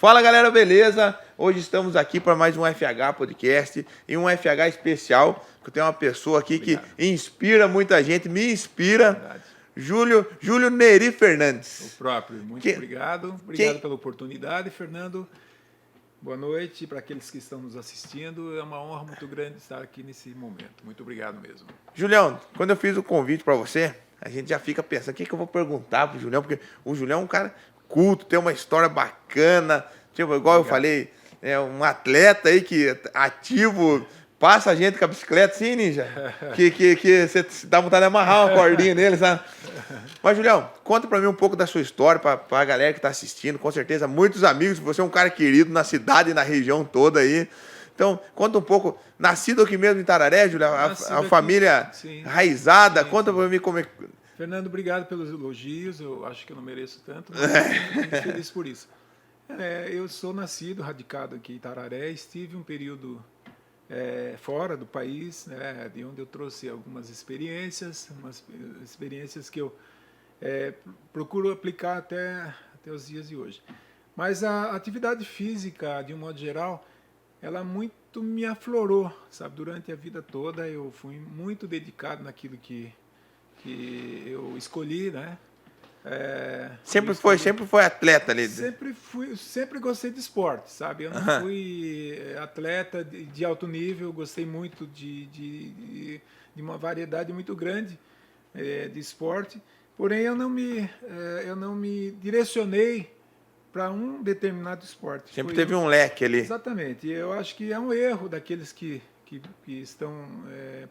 Fala galera, beleza? Hoje estamos aqui para mais um FH Podcast e um FH especial, que eu tenho uma pessoa aqui que inspira muita gente, me inspira, Júlio Neri Fernandes. O próprio, muito obrigado. Obrigado pela oportunidade, Fernando. Boa noite para aqueles que estão nos assistindo. É uma honra muito grande estar aqui nesse momento. Muito obrigado mesmo. Julião, quando eu fiz o convite para você, a gente já fica pensando, o que eu vou perguntar pro Julião? Porque o Julião é um cara culto, tem uma história bacana, tipo, igual eu falei, é um atleta aí que ativo, passa a gente com a bicicleta, sim, Ninja? Que você dá vontade de amarrar uma cordinha nele, sabe? Mas, Julião, conta pra mim um pouco da sua história, pra galera que tá assistindo, com certeza, muitos amigos, você é um cara querido na cidade e na região toda aí. Então, conta um pouco, nascido aqui mesmo em Tararé, Julião, a família raizada, conta pra mim como é. Fernando, obrigado pelos elogios, eu acho que eu não mereço tanto, mas eu fico feliz por isso. Eu sou nascido, radicado aqui em Tararé, estive um período fora do país, né, de onde eu trouxe algumas experiências, que eu procuro aplicar até os dias de hoje. Mas a atividade física, de um modo geral, ela muito me aflorou, sabe? Durante a vida toda eu fui muito dedicado naquilo que eu escolhi, né? Sempre foi atleta ali. Sempre gostei de esporte, sabe? Eu não fui atleta de alto nível, gostei muito de uma variedade muito grande de esporte, porém eu não me direcionei para um determinado esporte. Sempre teve um leque ali. Exatamente. Eu acho que é um erro daqueles que estão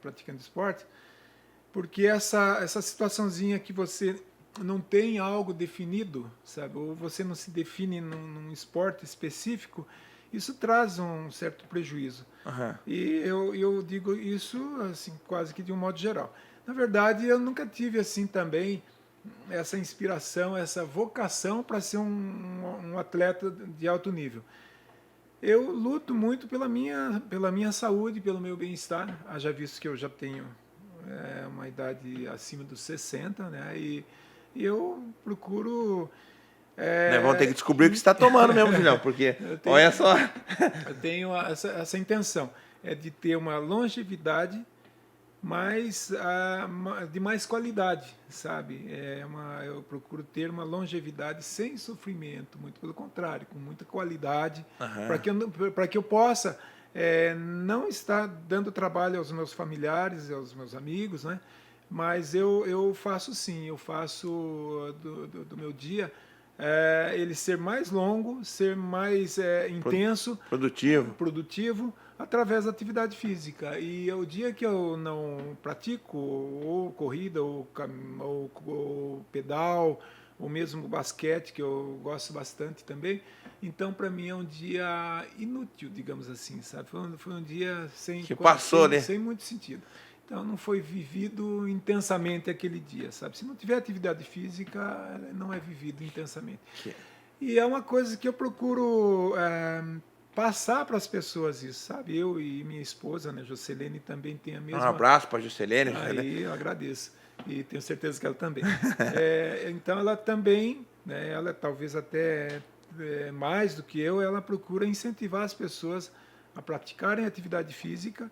praticando esporte, porque essa situaçãozinha que você não tem algo definido, sabe? Ou você não se define num esporte específico, isso traz um certo prejuízo. E eu digo isso assim, quase que de um modo geral. Na verdade, eu nunca tive assim também essa inspiração, essa vocação para ser um atleta de alto nível. Eu luto muito pela minha saúde, pelo meu bem-estar, haja visto que eu já tenho uma idade acima dos 60, né? E eu procuro... Vamos ter que descobrir o que você está tomando mesmo, Julião, porque olha só... Eu tenho essa intenção, de ter uma longevidade de mais qualidade, sabe? Eu procuro ter uma longevidade sem sofrimento, muito pelo contrário, com muita qualidade, para que eu possa não estar dando trabalho aos meus familiares, aos meus amigos, né? Mas eu faço sim, eu faço do meu dia ele ser mais longo, ser mais intenso, produtivo, através da atividade física. E o dia que eu não pratico, ou corrida, ou pedal, ou mesmo basquete, que eu gosto bastante também, então para mim é um dia inútil, digamos assim, sabe? Foi um dia sem muito sentido. Então não foi vivido intensamente aquele dia, sabe? Se não tiver atividade física, não é vivido intensamente. E é uma coisa que eu procuro passar para as pessoas isso, sabe? Eu e minha esposa, né, Jocelene, também tem a mesma... Um abraço para a Jocelene. Aí eu agradeço. E tenho certeza que ela também. Então ela também, né, ela talvez até mais do que eu, ela procura incentivar as pessoas a praticarem atividade física,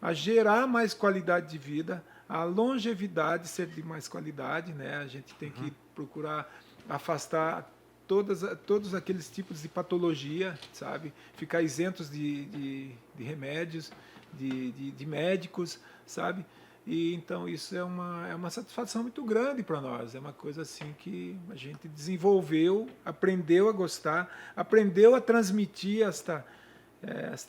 a gerar mais qualidade de vida, a longevidade ser de mais qualidade, né? A gente tem que procurar afastar todos aqueles tipos de patologia, sabe? Ficar isentos de remédios, de médicos, sabe? E então isso é uma satisfação muito grande para nós. É uma coisa assim que a gente desenvolveu, aprendeu a gostar, aprendeu a transmitir esta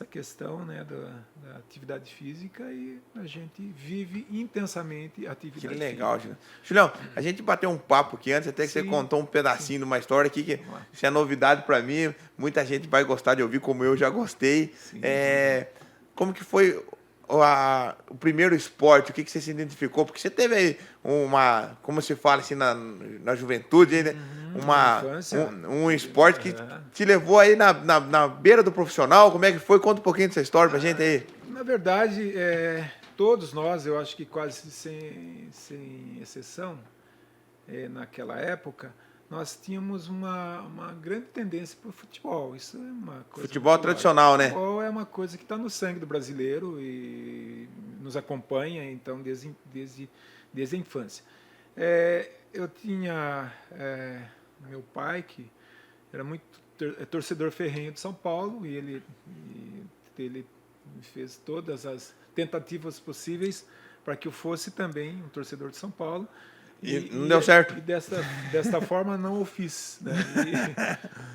questão, né, da atividade física, e a gente vive intensamente a atividade física. Que legal, Julião. A gente bateu um papo aqui antes, até que você contou um pedacinho de uma história aqui, que isso é novidade para mim, muita gente vai gostar de ouvir, como eu já gostei. Como que foi o primeiro esporte, o que você se identificou? Porque você teve aí como se fala assim na juventude, né? Um esporte que te levou aí na beira do profissional. Como é que foi? Conta um pouquinho dessa história pra gente aí. Na verdade, todos nós, eu acho que quase sem exceção, naquela época, nós tínhamos uma grande tendência para o futebol. Isso é uma coisa Futebol tradicional, né? Futebol é uma coisa que está no sangue do brasileiro e nos acompanha, então, desde a infância. Eu tinha meu pai, que era muito torcedor ferrenho de São Paulo, e ele fez todas as tentativas possíveis para que eu fosse também um torcedor de São Paulo. E não deu certo. E desta forma não o fiz. Né?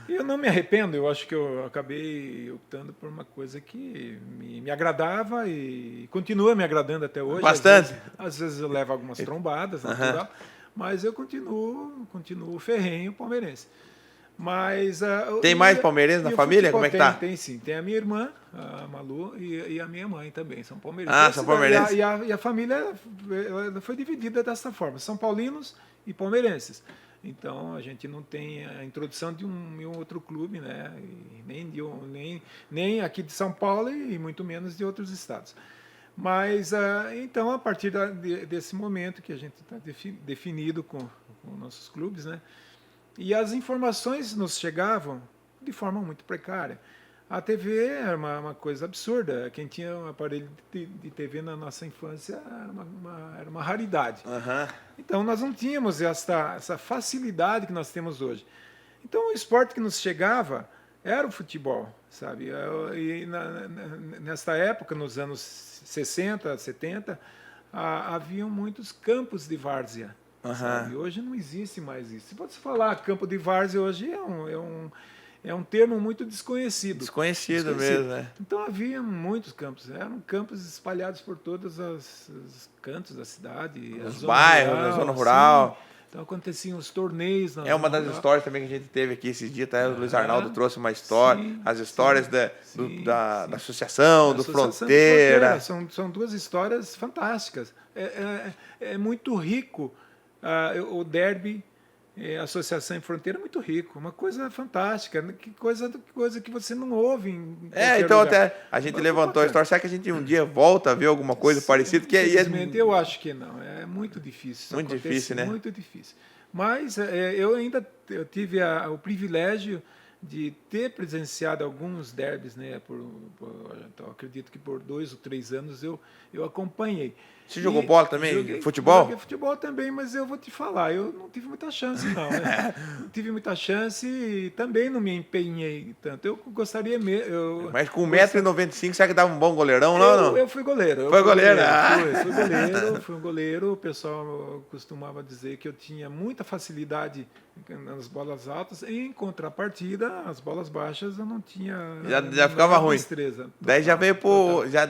E eu não me arrependo, eu acho que eu acabei optando por uma coisa que me agradava e continua me agradando até hoje. Bastante. Às vezes eu levo algumas trombadas, natural, mas eu continuo ferrenho palmeirense. Mas, tem mais palmeirenses na família? Como é que tá? Tem sim. Tem a minha irmã, a Malu, e a minha mãe também. São palmeirenses. Ah, são palmeirenses. E a família foi dividida dessa forma. São paulinos e palmeirenses. Então, a gente não tem a introdução de um outro clube, né? Nem aqui de São Paulo e muito menos de outros estados. Mas, então, a partir desse momento que a gente está definido com nossos clubes, né? E as informações nos chegavam de forma muito precária. A TV era uma coisa absurda. Quem tinha um aparelho de TV na nossa infância era uma raridade. Então, nós não tínhamos essa facilidade que nós temos hoje. Então, o esporte que nos chegava era o futebol, sabe? E nesta época, nos anos 60, 70, haviam muitos campos de várzea. Hoje não existe mais isso. Se você falar campo de várzea hoje é um termo muito desconhecido. Desconhecido mesmo, né? Então havia muitos campos. Eram campos espalhados por todos os cantos da cidade. Os bairros, a zona rural. Sim. Então aconteciam os torneios. É uma das histórias também que a gente teve aqui esses dias. Tá? O Luiz Arnaldo trouxe uma história. Sim, as histórias da associação, do Fronteira. São duas histórias fantásticas. É muito rico. O derby, a Associação em Fronteira é muito rico, uma coisa fantástica, que coisa que você não ouve em então lugar. Até a gente levantou a história. Será que a gente um dia volta a ver alguma coisa parecida? Infelizmente, eu acho que não. É muito difícil. Muito difícil, né? Muito difícil. Mas eu tive o privilégio de ter presenciado alguns derbys, né? Então, acredito que por 2 ou 3 anos eu acompanhei. Você jogou bola também? Futebol? Joguei futebol também, mas eu vou te falar, eu não tive muita chance, não. Né? Não tive muita chance e também não me empenhei tanto. Eu gostaria mesmo. Mas com 1,95 m, será que dava um bom goleirão, não? Eu fui goleiro. Foi goleiro? Fui um goleiro. O pessoal costumava dizer que eu tinha muita facilidade nas bolas altas. Em contrapartida, as bolas baixas eu não tinha. Já ficava ruim. Destreza. Daí já veio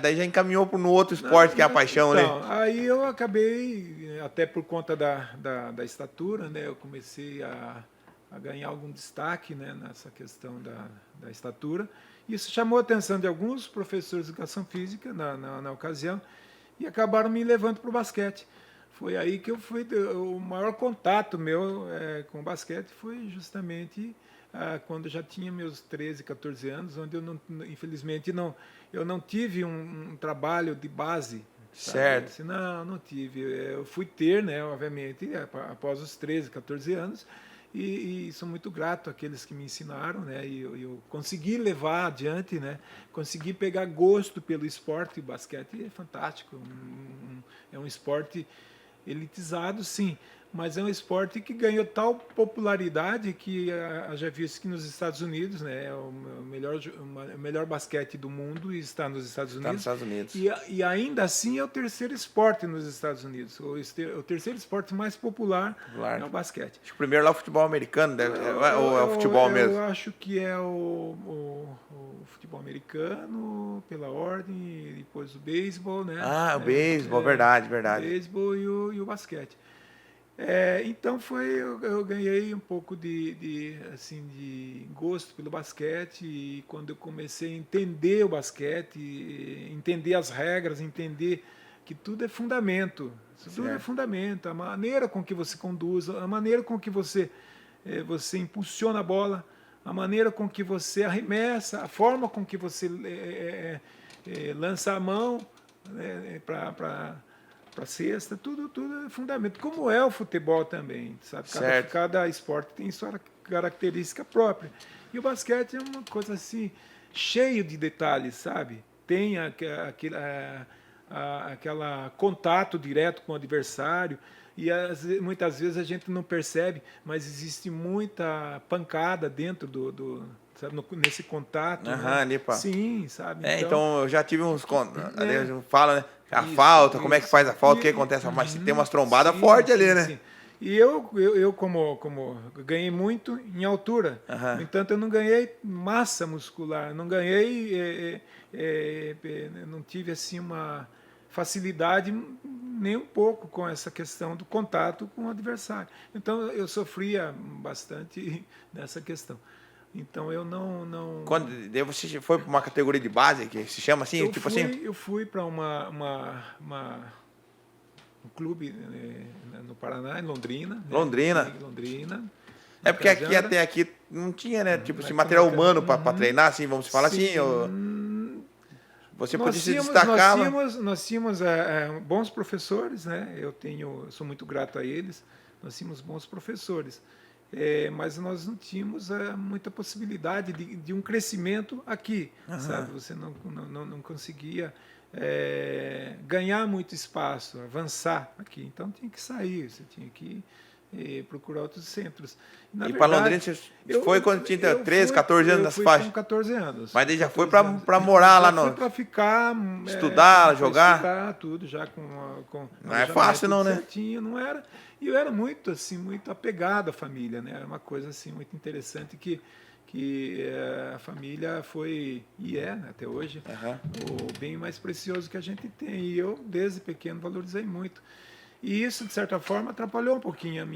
daí já encaminhou no outro esporte, que é a paixão, então, né? Aí eu acabei, até por conta da estatura, né? Eu comecei a ganhar algum destaque, né, nessa questão da estatura. Isso chamou a atenção de alguns professores de educação física na ocasião e acabaram me levando para o basquete. Foi aí que eu fui. O maior contato meu com o basquete foi justamente quando eu já tinha meus 13, 14 anos, onde infelizmente eu não tive um trabalho de base. Certo. Assim, não tive. Eu fui ter, né, obviamente, após os 13, 14 anos, e sou muito grato àqueles que me ensinaram, né, e eu consegui levar adiante, né, consegui pegar gosto pelo esporte. O basquete é fantástico, é um esporte elitizado, sim, mas é um esporte que ganhou tal popularidade que já visto que nos Estados Unidos, né, é o melhor basquete do mundo e está nos Estados Unidos. Está nos Estados Unidos. E ainda assim é o terceiro esporte nos Estados Unidos. O terceiro esporte mais popular é o basquete. Acho que o primeiro lá é o futebol americano, ou é o futebol mesmo? Eu acho que é o futebol americano, pela ordem, e depois o beisebol, né? O beisebol, verdade. O beisebol e o basquete. Então eu ganhei um pouco de gosto pelo basquete, e quando eu comecei a entender o basquete, entender as regras, entender que tudo é fundamento, a maneira com que você conduz, a maneira com que você impulsiona a bola, a maneira com que você arremessa, a forma com que você lança a mão, né, para cesta, tudo é fundamento. Como é o futebol também, sabe? Cada esporte tem sua característica própria. E o basquete é uma coisa assim, cheio de detalhes, sabe? Tem aquela contato direto com o adversário, e muitas vezes a gente não percebe, mas existe muita pancada dentro sabe, nesse contato. Aham, né? ali, pá. Sim, sabe? Então eu já tive uns... Fala, né? A falta, como é que faz a falta, o que acontece? Mas tem umas trombadas fortes ali, né? Sim. E eu como ganhei muito em altura, no entanto, eu não ganhei massa muscular, não ganhei, não tive assim uma facilidade nem um pouco com essa questão do contato com o adversário. Então, eu sofria bastante nessa questão. Então, eu não... Quando você foi para uma categoria de base, que se chama assim? Eu fui para um clube no Paraná, em Londrina. Londrina. Né? Londrina. É porque até aqui não tinha, né? Tipo, esse material humano para treinar, assim, vamos falar assim. Você podia se destacar. Nós tínhamos bons professores, né? Eu sou muito grato a eles. Nós tínhamos bons professores. Mas nós não tínhamos muita possibilidade de um crescimento aqui, sabe? Você não conseguia ganhar muito espaço, avançar aqui. Então tinha que sair, você tinha que procurar outros centros. E para Londrina você foi quando tinha 13, 14 anos nas faixas? Com 14 anos. Mas daí já foi para morar lá no... Foi para ficar... Estudar, jogar? Estudar, tudo, já com não é fácil não, né? Certinho, não era. E eu era muito, assim, muito apegado à família, né? Era uma coisa, assim, muito interessante que a família foi, e né, até hoje, o bem mais precioso que a gente tem. E eu, desde pequeno, valorizei muito. E isso, de certa forma, atrapalhou um pouquinho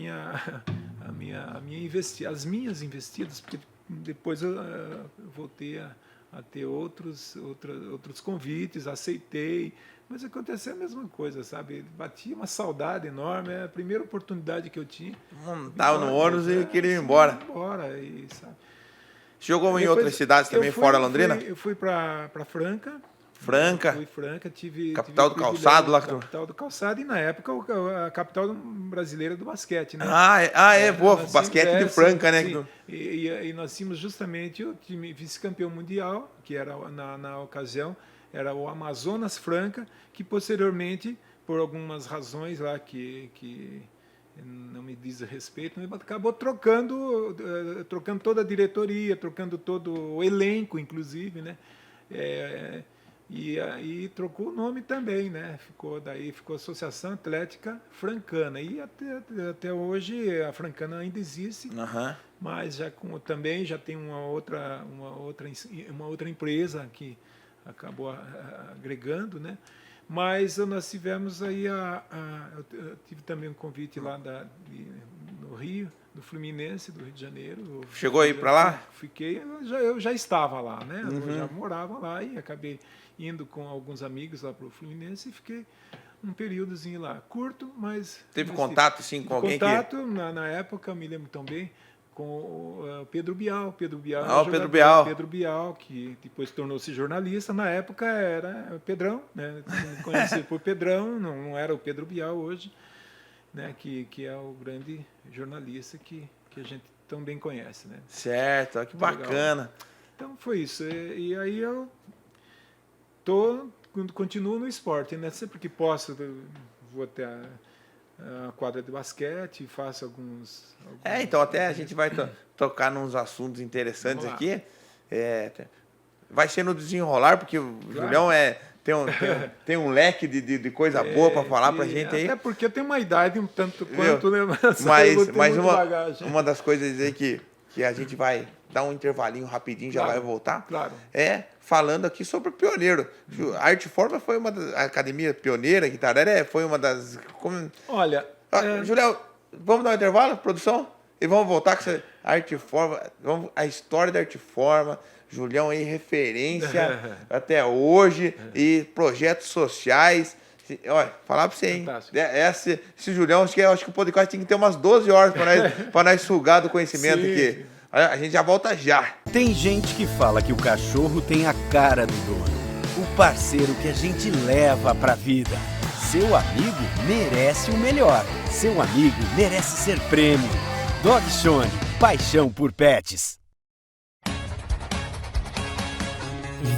as minhas investidas, porque depois eu voltei a ter outros convites, aceitei, mas aconteceu a mesma coisa, sabe? Batia uma saudade enorme, é a primeira oportunidade que eu tinha. Estava no ônibus e queria ir embora. Sabe? Você jogou em outras cidades também, fora Londrina? Eu fui para Franca. Franca? Fui Franca, capital do calçado lá. Capital do calçado e, na época, a capital brasileira do basquete, né? Boa, basquete de Franca, né? Sim. E nós tínhamos justamente o time vice-campeão mundial, que era, na ocasião, era o Amazonas Franca, que posteriormente, por algumas razões lá que não me diz a respeito, acabou trocando toda a diretoria, trocando todo o elenco, inclusive, né? E aí trocou o nome também, né? Ficou Associação Atlética Francana. E até hoje a Francana ainda existe, mas também já tem uma outra empresa que acabou agregando, né? Mas nós tivemos aí eu tive também um convite lá no Rio, do Fluminense, do Rio de Janeiro. Chegou aí para lá? Fiquei, eu já estava lá, né? Eu já morava lá e acabei indo com alguns amigos lá para o Fluminense e fiquei um períodozinho lá, curto, mas... Teve contato, sim, com alguém? Na época, eu me lembro tão bem, com o Pedro Bial. O Pedro Bial. Pedro Bial, que depois tornou-se jornalista. Na época era o Pedrão, né? Conhecido por Pedrão, não era o Pedro Bial hoje, né? Que é o grande jornalista que a gente tão bem conhece, né? Certo, que bacana. Legal. Então foi isso. E aí eu continuo no esporte, né? Sempre que posso, vou até a quadra de basquete, faço alguns então até a gente vai tocar nos assuntos interessantes aqui. Vai ser no desenrolar, porque o Julião tem um leque de coisa boa para falar pra gente aí. Até porque eu tenho uma idade um tanto quanto, né? Mas uma das coisas aí que a gente vai dar um intervalinho rapidinho, já vai voltar. Claro. Falando aqui sobre o pioneiro. A Arteforma foi a academia pioneira, que Itararé foi uma das... Olha... Julião, vamos dar um intervalo, produção? E vamos voltar com essa Arteforma, a história da Arteforma. Julião aí, referência até hoje, e projetos sociais. Olha, falar pra você, hein? Esse Julião, acho que o podcast tem que ter umas 12 horas para nós sugar do conhecimento aqui. A gente já volta já. Tem gente que fala que o cachorro tem a cara do dono, o parceiro que a gente leva pra vida. seu amigo merece o melhor. Seu amigo merece ser prêmio. Dog Shone, paixão por pets.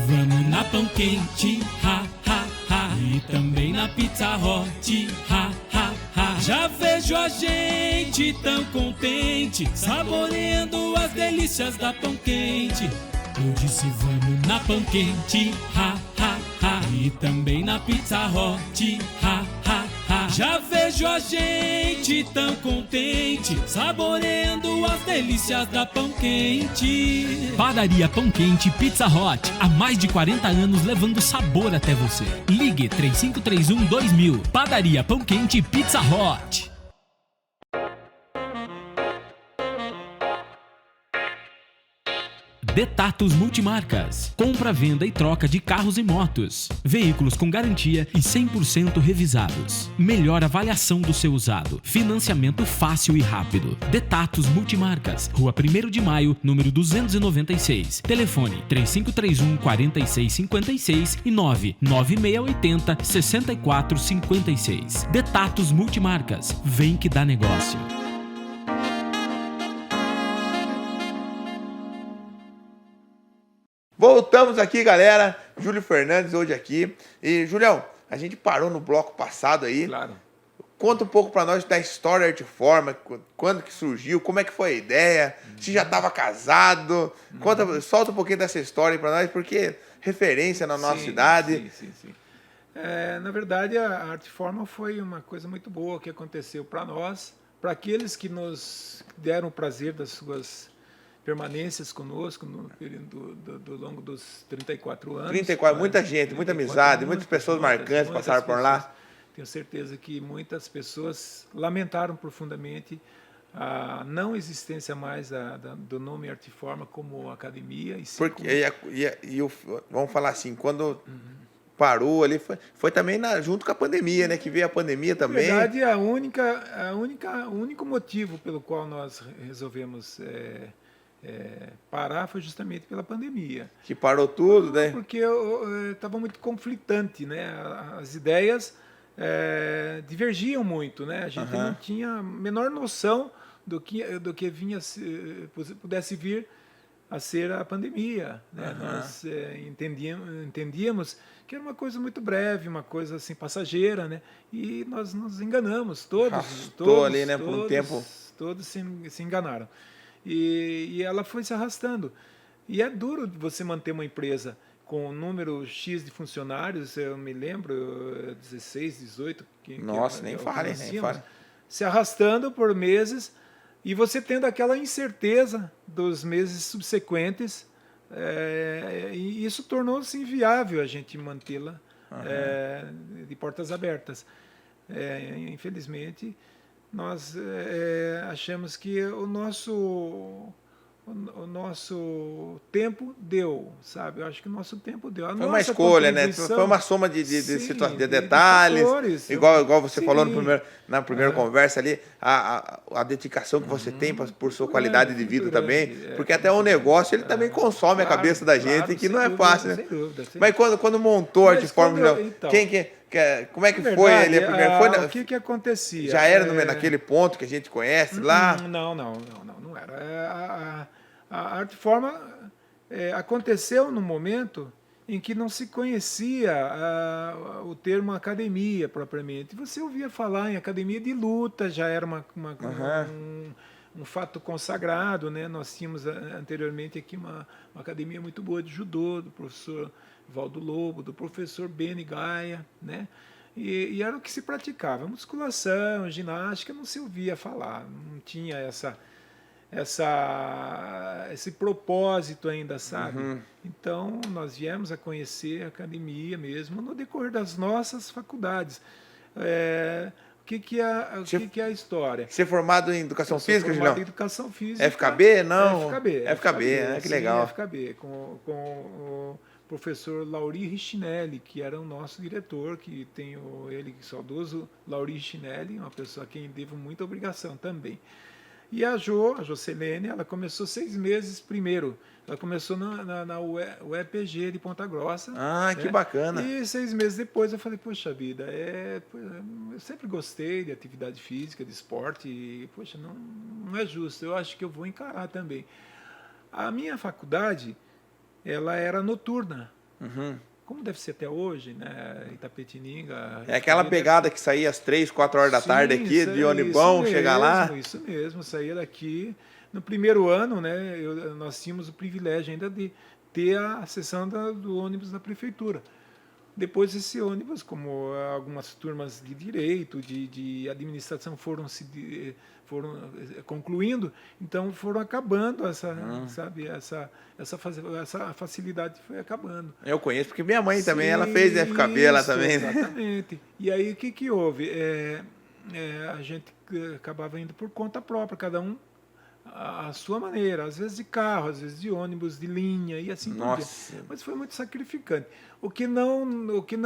Vamos na Pão Quente, ha, ha, ha. E também na Pizza Hut, ha, ha, ha. Já vejo a gente tão contente, saboreando as delícias da Pão Quente. Eu disse vamos na Pão Quente, ha, ha, ha. E também na Pizza Hut, ha, ha, ha. Já vejo a gente tão contente, saboreando as delícias da Pão Quente. Padaria Pão Quente Pizza Hut, há mais de 40 anos levando sabor até você. Ligue 3531-2000. Padaria Pão Quente Pizza Hut. Detatos Multimarcas. Compra, venda e troca de carros e motos. Veículos com garantia e 100% revisados. Melhor avaliação do seu usado. Financiamento fácil e rápido. Detatos Multimarcas. Rua 1º de Maio, número 296. Telefone 3531-4656 e 99680-6456. Detatos Multimarcas. Vem que dá negócio. Voltamos aqui, galera. Júlio Fernandes hoje aqui. E, Julião, a gente parou no bloco passado aí. Claro. Conta um pouco pra nós da história Arteforma, quando que surgiu, como é que foi a ideia, se já estava casado. Solta um pouquinho dessa história aí pra nós, porque referência na nossa cidade. Sim. Na verdade, a Arteforma foi uma coisa muito boa que aconteceu para nós, para aqueles que nos deram o prazer das suas permanências conosco no período do longo dos 34 anos. 34, muita gente, muita amizade, muitas pessoas marcantes passaram por lá. Tenho certeza que muitas pessoas lamentaram profundamente a não existência mais do nome Arteforma como academia. E porque, vamos falar assim, quando parou ali, foi também junto com a pandemia, né? Que veio a pandemia também. Na verdade, o único motivo pelo qual nós resolvemos parar foi justamente pela pandemia. Que parou tudo, né? Porque estava muito conflitante, né? As ideias divergiam muito, né? A gente não tinha a menor noção do que pudesse vir a ser a pandemia, né? Nós entendíamos que era uma coisa muito breve, uma coisa assim passageira, né? E nós nos enganamos, todos ali, né? Por um tempo. Todos se enganaram. E ela foi se arrastando. E é duro você manter uma empresa com um número X de funcionários, eu me lembro, 16, 18... Nossa, nem fale. Se arrastando por meses, e você tendo aquela incerteza dos meses subsequentes, e isso tornou-se inviável a gente mantê-la de portas abertas. Infelizmente, nós achamos que o nosso tempo deu, sabe? Eu acho que o nosso tempo deu. Foi uma escolha, né? Foi uma soma de detalhes. Fatores, igual você falou na primeira conversa ali, a dedicação que você tem por sua qualidade de vida também. Porque até o negócio, ele também consome a cabeça da gente, que não é fácil, né? Sem dúvida. Mas quando montou a Arteforma, como é que foi ali a primeira? O que acontecia? Já era naquele ponto que a gente conhece lá? Não era. A Arteforma aconteceu no momento em que não se conhecia o termo academia propriamente. Você ouvia falar em academia de luta, já era um fato consagrado, né? Nós tínhamos anteriormente aqui uma academia muito boa de judô, do professor Valdo Lobo, do professor Beni Gaia, né? E era o que se praticava. Musculação, ginástica, não se ouvia falar, não tinha esse propósito ainda, sabe? Então, nós viemos a conhecer a academia mesmo no decorrer das nossas faculdades. O que é a história? Você é formado em Educação Física, Julião? Formado em Educação Física. FKB? Não. FKB, né? Que legal. FKB, com o professor Lauri Richinelli, que era o nosso diretor, que tem ele saudoso Lauri Richinelli, uma pessoa a quem devo muita obrigação também. E a Jocelene, ela começou 6 meses primeiro. Ela começou na UEPG de Ponta Grossa. Ah, que bacana. E 6 meses depois eu falei, poxa vida, eu sempre gostei de atividade física, de esporte, e, poxa, não é justo, eu acho que eu vou encarar também. A minha faculdade, ela era noturna. Uhum. Como deve ser até hoje, né? Itapetininga. É aquela pegada que saía às 3, 4 horas da tarde aqui, de ônibus, chegar lá. Isso mesmo, saía daqui. No primeiro ano, né, nós tínhamos o privilégio ainda de ter a sessão do ônibus da prefeitura. Depois esse ônibus, como algumas turmas de direito, de administração foram concluindo, então foram acabando sabe, essa facilidade foi acabando. Eu conheço, porque minha mãe também, ela fez FKB lá também. Exatamente. E aí o que houve? A gente acabava indo por conta própria, cada um a sua maneira, às vezes de carro, às vezes de ônibus, de linha e assim por diante. Mas foi muito sacrificante. O que não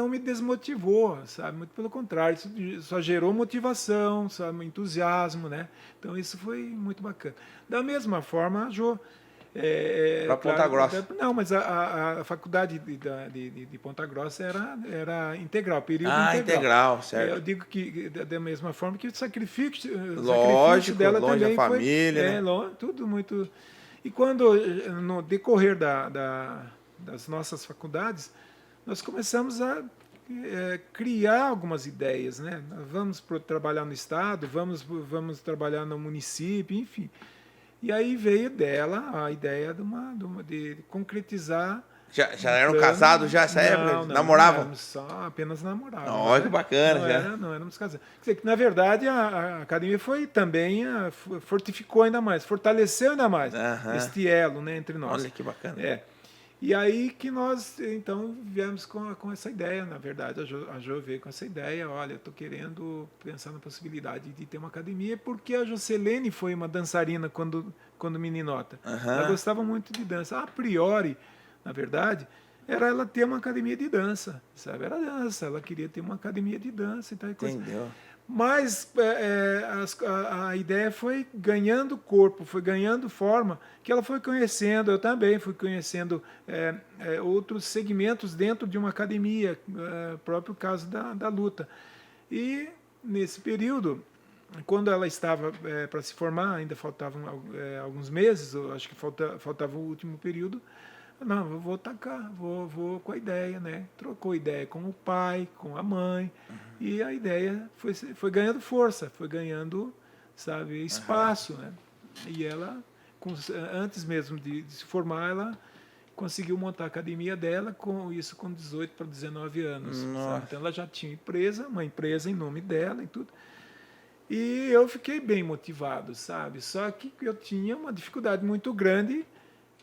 me desmotivou, sabe? Muito pelo contrário, isso só gerou motivação, sabe? Entusiasmo, né? Então isso foi muito bacana. Da mesma forma, a Jo... Para Ponta Grossa. Não, mas a faculdade de Ponta Grossa era integral, período integral. Integral, certo. Eu digo que da mesma forma que o sacrifício dela longe também a família, foi, né? Tudo muito. E quando no decorrer das nossas faculdades, nós começamos a criar algumas ideias, né? Vamos trabalhar no estado, vamos trabalhar no município, enfim. E aí veio dela a ideia de concretizar. Já eram casados já essa época? Namoravam? Apenas namoravam. Olha que bacana. Não éramos casados. Quer dizer, que, na verdade, a academia foi também, fortificou ainda mais, fortaleceu ainda mais este elo, né, entre nós. Olha que bacana. E aí que nós, então, viemos com essa ideia, na verdade, a Jo veio com essa ideia, olha, eu estou querendo pensar na possibilidade de ter uma academia, porque a Jocelene foi uma dançarina quando meninota. Ela gostava muito de dança. A priori, na verdade, era ela ter uma academia de dança, sabe? Era dança, ela queria ter uma academia de dança e tal. Entendeu? Mas a ideia foi ganhando corpo, foi ganhando forma, que ela foi conhecendo, eu também fui conhecendo outros segmentos dentro de uma academia, próprio caso da luta. E nesse período, quando ela estava para se formar, ainda faltavam alguns meses, eu acho que faltava o último período, não, eu vou tacar, vou com a ideia, né? Trocou ideia com o pai, com a mãe, e a ideia foi ganhando força, foi ganhando, sabe, espaço, né? E ela, antes mesmo de se formar, ela conseguiu montar a academia dela, com 18 para 19 anos. Sabe? Então ela já tinha uma empresa em nome dela e tudo. E eu fiquei bem motivado, sabe? Só que eu tinha uma dificuldade muito grande,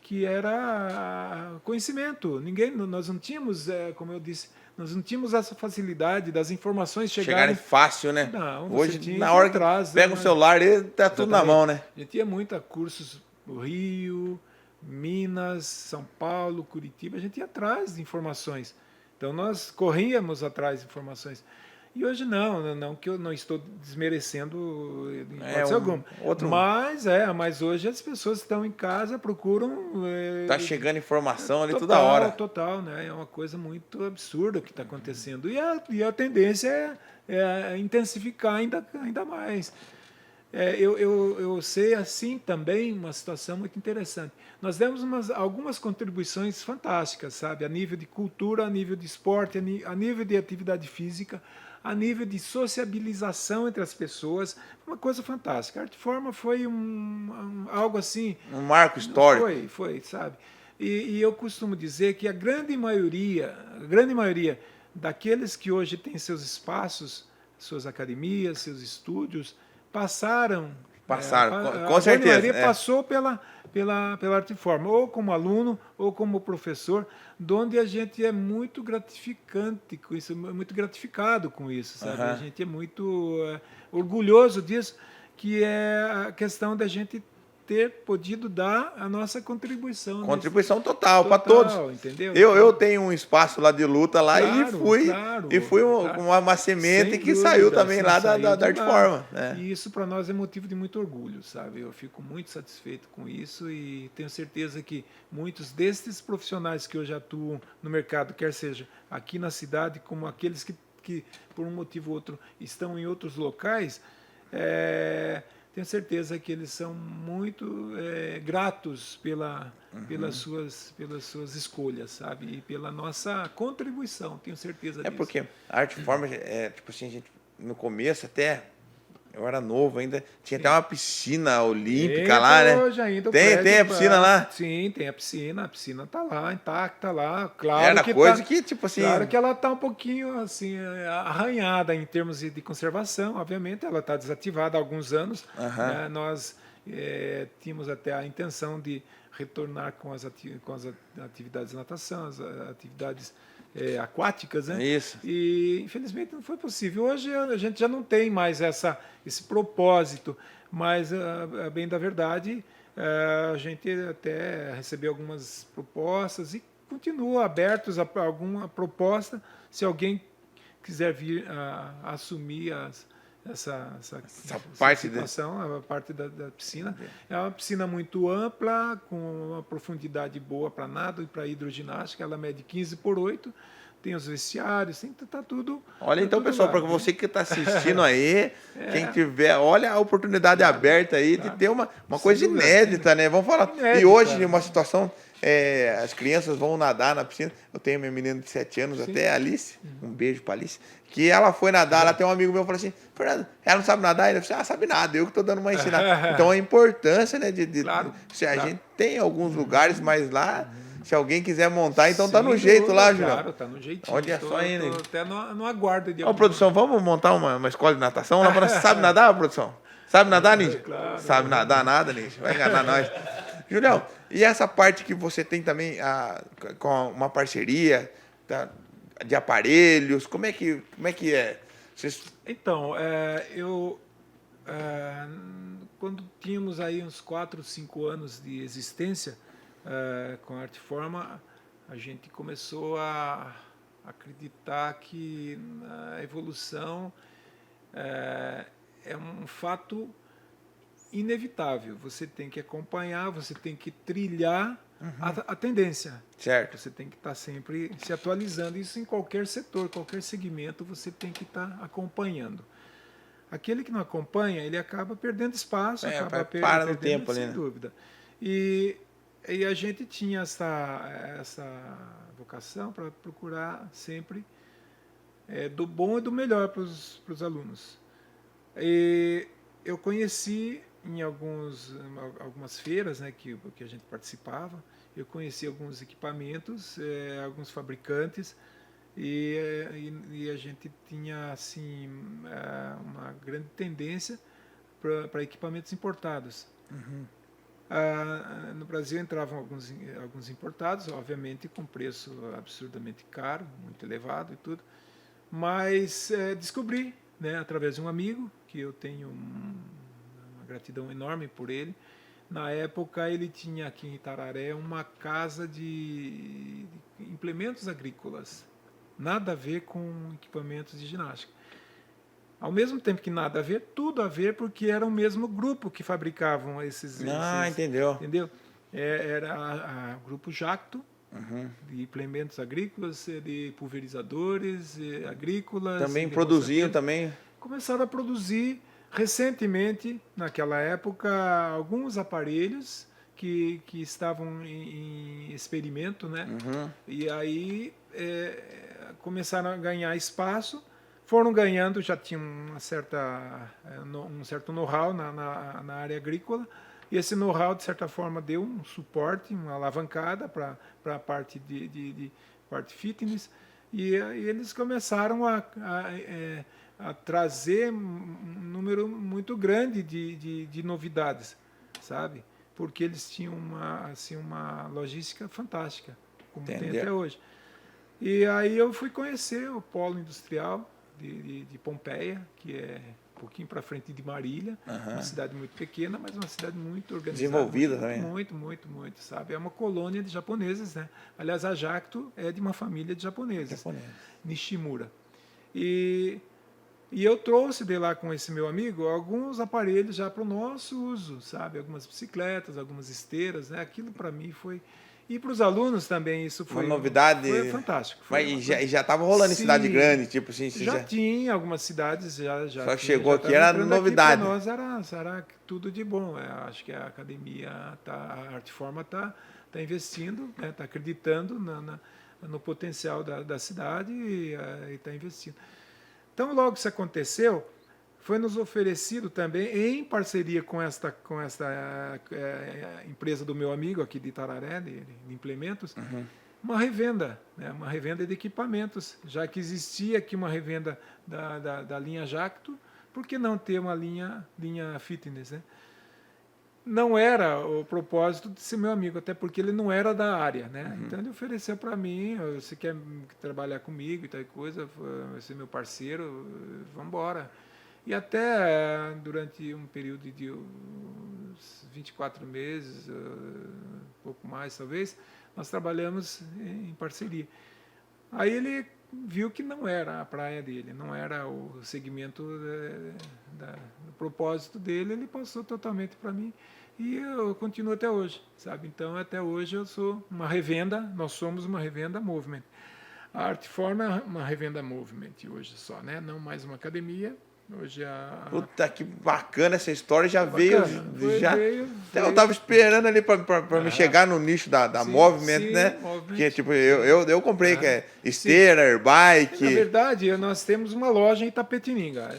que era conhecimento. Nós não tínhamos, como eu disse, nós não tínhamos essa facilidade das informações chegarem fácil, né? Não, hoje, na hora que pega o celular, ele tá tudo na mão, né? A gente ia muito a cursos no Rio, Minas, São Paulo, Curitiba, a gente ia atrás de informações. Então, nós corríamos atrás de informações. E hoje não que eu não estou desmerecendo em hipótese alguma. Mas hoje as pessoas estão em casa, procuram... Tá chegando informação ali toda hora. Total, né? É uma coisa muito absurda que está acontecendo. E a tendência é intensificar ainda mais. Eu sei, assim, também uma situação muito interessante. Nós demos algumas contribuições fantásticas, sabe? A nível de cultura, a nível de esporte, a nível de atividade física, a nível de sociabilização entre as pessoas, uma coisa fantástica. A Arteforma foi algo assim... Um marco histórico. Foi, sabe? E eu costumo dizer que a grande maioria daqueles que hoje têm seus espaços, suas academias, seus estúdios, passaram, com certeza. A maioria passou pela Arteforma, ou como aluno, ou como professor, onde a gente é muito gratificante com isso, muito gratificado com isso, sabe? A gente é muito orgulhoso disso, que é a questão da gente ter podido dar a nossa contribuição. Contribuição total para todos. Entendeu? Eu tenho um espaço lá de luta lá Claro, e fui uma semente Sem que dúvida, saiu também lá saiu da de Artforma. lá. E isso para nós é motivo de muito orgulho, sabe? Eu fico muito satisfeito com isso e tenho certeza que muitos desses profissionais que hoje atuam no mercado, quer seja aqui na cidade, como aqueles que por um motivo ou outro estão em outros locais, tenho certeza que eles são muito gratos pelas suas escolhas, sabe? E pela nossa contribuição, tenho certeza disso. Porque a Artforma, tipo assim, a gente, no começo até, eu era novo ainda, tinha até uma piscina olímpica lá, né? Hoje ainda tem a piscina lá? Sim, tem a piscina tá lá, intacta lá, claro. Era que coisa que, tipo assim... Claro que ela está um pouquinho, assim, arranhada em termos de conservação, obviamente, ela está desativada há alguns anos. Né? Nós tínhamos até a intenção de retornar com as atividades de natação, as atividades aquáticas, né? Isso. E infelizmente não foi possível. Hoje a gente já não tem mais esse propósito, mas a bem da verdade a gente até recebeu algumas propostas e continua abertos a alguma proposta se alguém quiser vir a assumir essa situação, a parte da piscina. É uma piscina muito ampla, com uma profundidade boa para nado e para hidroginástica. Ela mede 15 por 8, tem os vestiários, tá tudo. Olha, tá então, tudo pessoal, lá, para você que está assistindo aí, quem tiver, olha a oportunidade aberta aí de ter uma coisa inédita, né? Vamos falar. E hoje, uma situação, as crianças vão nadar na piscina. Eu tenho minha menina de 7 anos, até a Alice, um beijo para Alice, que ela foi nadar, ela tem um amigo meu que falou assim, Fernando, ela não sabe nadar? Ele falou assim, sabe nada, eu que estou dando uma ensinada. Então, a importância, né, a gente tem alguns lugares, mas lá, se alguém quiser montar, então tá no jeito lá, Julião. Claro, tá no jeitinho. Olha só aí, né? Tô até no aguardo de produção, vamos montar uma escola de natação lá para... Sabe nadar, produção? Sabe nadar, Ninja? Claro. Sabe nadar nada, Ninja? Vai enganar nós. Julião, e essa parte que você tem também com uma parceria de aparelhos, como é que é? Então, quando tínhamos aí uns 4, 5 anos de existência com a Artforma, a gente começou a acreditar que a evolução é um fato inevitável. Você tem que acompanhar, você tem que trilhar a tendência. Certo. Você tem que estar sempre se atualizando. Isso em qualquer setor, qualquer segmento, você tem que estar acompanhando. Aquele que não acompanha, ele acaba perdendo espaço, para no tempo ali, sem dúvida. E a gente tinha essa vocação para procurar sempre do bom e do melhor para os alunos. E eu conheci em algumas feiras, né, que a gente participava, eu conheci alguns equipamentos, alguns fabricantes, e a gente tinha assim uma grande tendência para equipamentos importados. No Brasil entravam alguns importados, obviamente com preço absurdamente caro, muito elevado e tudo, mas descobri, né, através de um amigo, que eu tenho uma gratidão enorme por ele. Na época ele tinha aqui em Itararé uma casa de implementos agrícolas, nada a ver com equipamentos de ginástica. Ao mesmo tempo que nada a ver, tudo a ver, porque era o mesmo grupo que fabricavam esses... Entendeu? Era o grupo Jacto, de implementos agrícolas, de pulverizadores agrícolas. Também produziam também? Começaram a produzir recentemente, naquela época, alguns aparelhos que estavam em experimento, né? E aí começaram a ganhar espaço, foram ganhando, já tinham um certo know-how na área agrícola, e esse know-how, de certa forma, deu um suporte, uma alavancada para a parte de parte fitness, e eles começaram a trazer um número muito grande de novidades, sabe? Porque eles tinham uma logística fantástica, como tem até hoje. E aí eu fui conhecer o polo industrial de Pompeia, que é um pouquinho para frente de Marília, uma cidade muito pequena, mas uma cidade muito organizada. Desenvolvida também. Muito, sabe? É uma colônia de japoneses, né? Aliás, a Jacto é de uma família de japoneses. Nishimura. E eu trouxe de lá com esse meu amigo alguns aparelhos já para o nosso uso, sabe? Algumas bicicletas, algumas esteiras, né? Aquilo para mim foi... E para os alunos também isso foi... Uma novidade. Foi fantástico. Mas já estava rolando em cidade grande, tipo assim... Já tinha algumas cidades, já Só tinha, chegou já aqui, era novidade. Para nós era tudo de bom. Acho que a academia, a Arteforma está investindo, está acreditando no potencial da cidade e está investindo. Então, logo isso aconteceu, foi nos oferecido também, em parceria com esta empresa do meu amigo aqui de Itararé, de implementos, uma revenda, né? Uma revenda de equipamentos. Já que existia aqui uma revenda da linha Jacto, por que não ter uma linha fitness, né? Não era o propósito de ser meu amigo, até porque ele não era da área, né? Então ele ofereceu para mim, você quer trabalhar comigo e tal coisa, vai ser meu parceiro, vamos embora. E até durante um período de uns 24 meses, um pouco mais talvez, nós trabalhamos em parceria. Aí ele viu que não era a praia dele, não era o segmento do propósito dele, ele passou totalmente para mim e eu continuo até hoje, sabe? Então, até hoje eu sou uma revenda, nós somos uma revenda Movement. A Arteforma é uma revenda Movement hoje só, né? Não mais uma academia. Hoje Puta, que bacana essa história, já veio. Veio. Eu estava esperando ali para me chegar no nicho da Movement, né? Movement. Que tipo, eu comprei, que é esteira, airbike. Na verdade, nós temos uma loja em Itapetininga.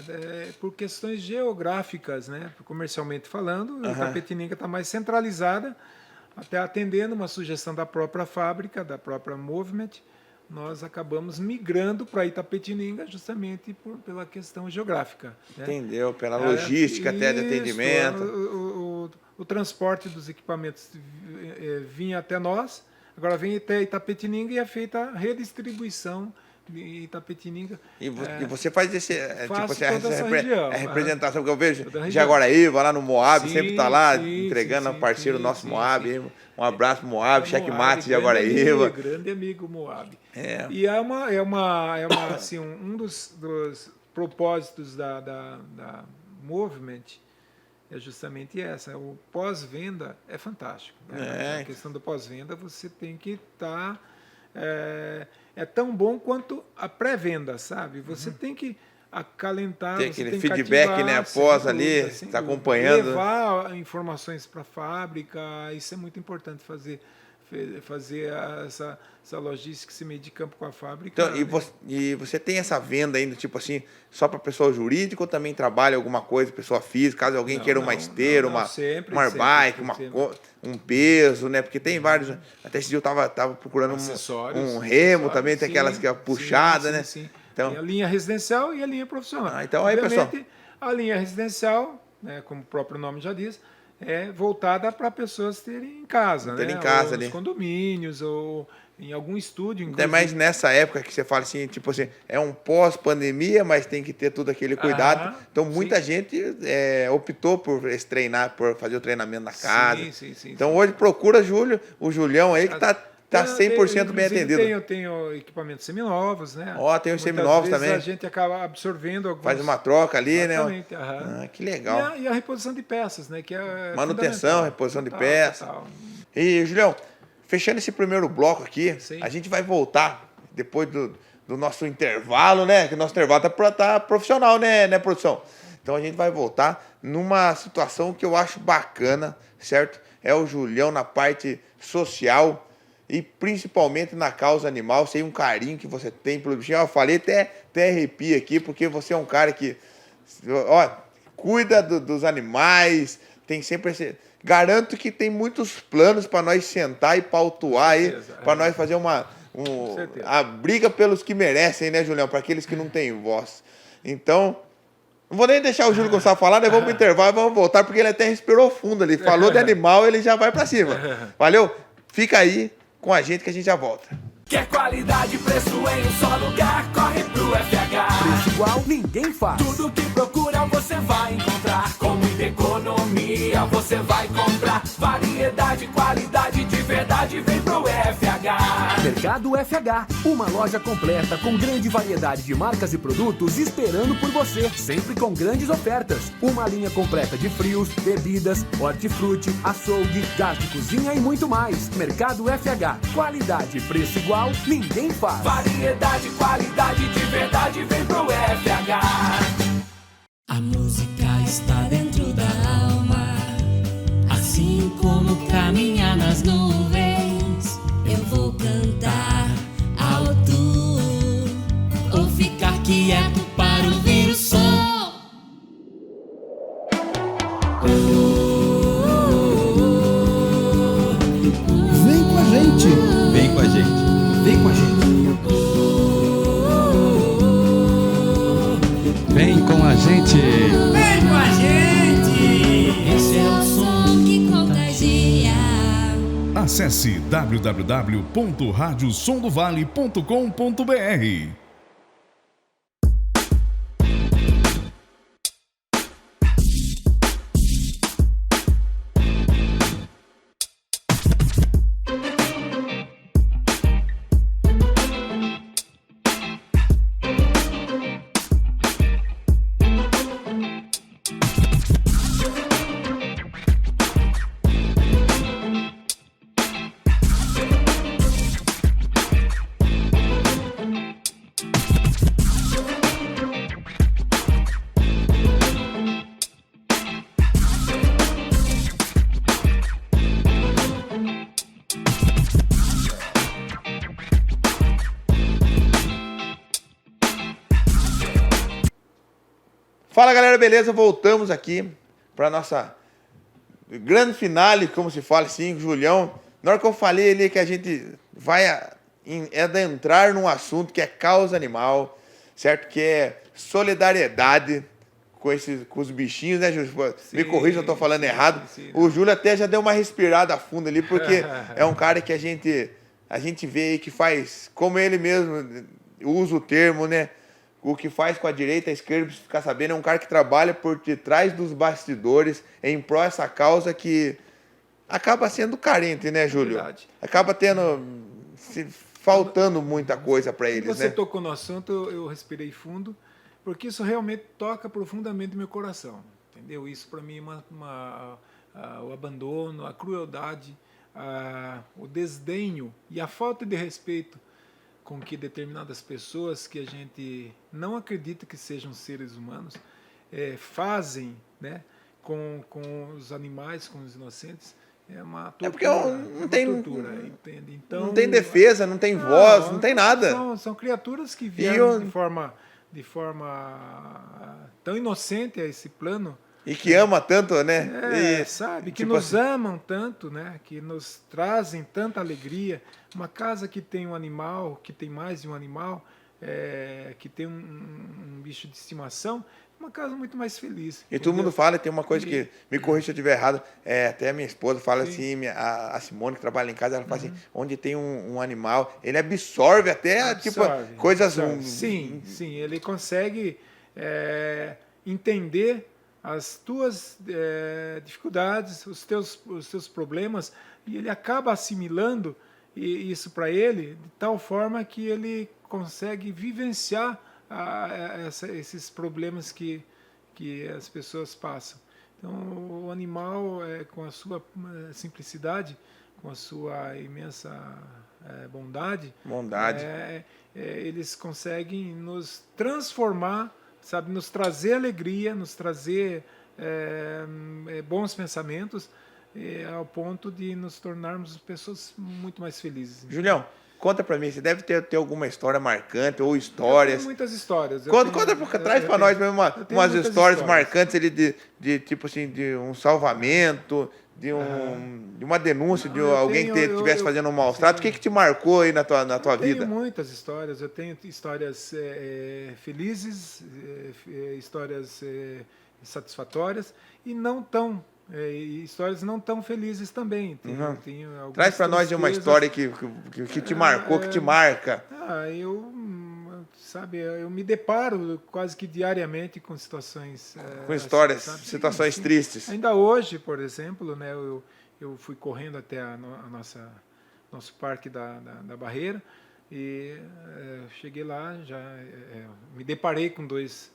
Por questões geográficas, né? Comercialmente falando, Itapetininga está mais centralizada, até atendendo uma sugestão da própria fábrica, da própria Movement. Nós acabamos migrando para Itapetininga justamente pela questão geográfica. Né? Entendeu? Pela logística até de atendimento. O transporte dos equipamentos vinha até nós, agora vem até Itapetininga e é feita a redistribuição em Itapetininga. E você faz essa representação que eu vejo de região. Jaguaraíva, lá no Moab, sempre está lá sim, entregando sim, ao parceiro nosso Moab. sim. Um abraço pro Moab, checkmate de Jaguaraíva. Grande amigo Moab. É. E assim, um dos propósitos da Movement é justamente essa. O pós-venda é fantástico. Né? A questão do pós-venda, você tem que estar... É tão bom quanto a pré-venda, sabe? Você tem que acalentar, tem você aquele tem que feedback, cativar, né, após ali, está acompanhando. Levar informações para a fábrica, isso é muito importante fazer essa logística, esse meio de campo com a fábrica. Então, e você tem essa venda ainda, tipo assim, só para pessoa jurídica ou também trabalha alguma coisa, pessoa física, caso alguém queira uma esteira, uma airbike, um peso, né? Porque tem vários. Até esse dia eu tava procurando um remo também, tem aquelas que é puxada, né? Sim. Então, tem a linha residencial e a linha profissional. Então aí, pessoal. A linha residencial, né, como o próprio nome já diz, é voltada para pessoas terem em casa, né? Em casa, ou ali. Nos condomínios, ou em algum estúdio. Ainda mais nessa época que você fala assim, tipo assim, é um pós-pandemia, mas tem que ter todo aquele cuidado. Então, muita gente optou por treinar, por fazer o treinamento na casa. Sim. Então, hoje procura o Julião aí, que tá 100% bem atendido. Eu tenho equipamentos seminovos, né? Tem os seminovos também. A gente acaba absorvendo alguns... Faz uma troca ali, Exatamente, né? Que legal. E a reposição de peças, né? Que é manutenção, reposição de peças. E, Julião, fechando esse primeiro bloco aqui, a gente vai voltar depois do nosso intervalo, né? Que o nosso intervalo tá profissional, né, produção? Então a gente vai voltar numa situação que eu acho bacana, certo? É o Julião na parte social e principalmente na causa animal. Sei um carinho que você tem pelo bichinho. Eu falei até arrepio aqui, porque você é um cara que cuida dos animais, tem sempre esse... Garanto que tem muitos planos para nós sentar e pautuar aí, para nós fazer a briga pelos que merecem, né, Julião? Para aqueles que não têm voz. Então, não vou nem deixar o Júlio Gonçalves falar, nós vamos pro intervalo e vamos voltar, porque ele até respirou fundo ali. Falou de animal, ele já vai para cima. Valeu? Fica aí com a gente que a gente já volta. Quer qualidade, preço em um só lugar? Corre pro FH. Preço igual ninguém faz. Tudo que procura você vai encontrar. Com muita economia você vai comprar. Variedade, qualidade de verdade, vem pro FH. Mercado FH, uma loja completa com grande variedade de marcas e produtos esperando por você, sempre com grandes ofertas. Uma linha completa de frios, bebidas, hortifruti, açougue, gás de cozinha e muito mais. Mercado FH, qualidade e preço igual, ninguém faz. Variedade, qualidade de verdade, vem pro FH. A música está dentro da alma, assim como caminhar nas nuvens. Eu vou cantar alto ou ficar quieto para ouvir o som. Vem com a gente. Vem com a gente. Vem com a gente. Vem com a gente. Vem com a gente! Esse é o som que contagia. Acesse www.radiosomdovale.com.br. Fala galera, beleza? Voltamos aqui para nossa grande finale, como se fala assim, Julião. Na hora que eu falei ali que a gente vai adentrar num assunto que é causa animal, certo? Que é solidariedade com os bichinhos, né, Júlio? Me corrija se eu tô falando errado. Sim. O Júlio até já deu uma respirada fundo ali, porque é um cara que a gente vê aí que faz, como ele mesmo usa o termo, né? O que faz com a direita e a esquerda, pra você ficar sabendo, é um cara que trabalha por detrás dos bastidores em prol dessa causa que acaba sendo carente, né, Júlio? Verdade. Acaba faltando muita coisa para eles, Você né? tocou no assunto, eu respirei fundo, porque isso realmente toca profundamente meu coração, entendeu? Isso para mim é o abandono, a crueldade, o desdenho e a falta de respeito com que determinadas pessoas que a gente não acredita que sejam seres humanos fazem, né, com os animais, com os inocentes. É uma tortura, porque não tem tortura, entende? Então, não tem defesa, não tem voz, não tem nada. São criaturas que vieram de forma tão inocente a esse plano. E que ama tanto, né? Sabe, que tipo nos assim, amam tanto, né? Que nos trazem tanta alegria. Uma casa que tem um animal, que tem mais de um animal, que tem um bicho de estimação, uma casa muito mais feliz. E todo mundo fala, tem uma coisa que, me corrija se eu estiver errado, até a minha esposa fala assim, a Simone que trabalha em casa, ela fala assim, onde tem um animal, ele absorve até tipo coisas... Sim, ele consegue entender as tuas dificuldades, os teus problemas, e ele acaba assimilando isso para ele de tal forma que ele consegue vivenciar esses problemas que as pessoas passam. Então, o animal, com a sua simplicidade, com a sua imensa bondade, eles conseguem nos transformar, sabe, nos trazer alegria, nos trazer bons pensamentos, ao ponto de nos tornarmos pessoas muito mais felizes. Julião, conta pra mim, você deve ter alguma história marcante ou histórias. Eu tenho muitas histórias. Traz pra nós mesmo umas histórias marcantes ali de tipo assim, de um salvamento, de uma denúncia de alguém que estivesse fazendo um maus trato. O que te marcou aí na tua vida? Eu tenho muitas histórias. Eu tenho histórias felizes, histórias satisfatórias e não tão E histórias não tão felizes também. Tem algumas Traz para nós uma tristezas. história que te marcou, que te marca. Eu me deparo quase que diariamente com situações... Com histórias, assim, sabe? situações Sim. tristes. Ainda hoje, por exemplo, né, eu fui correndo até nosso parque da Barreira e cheguei lá, me deparei com dois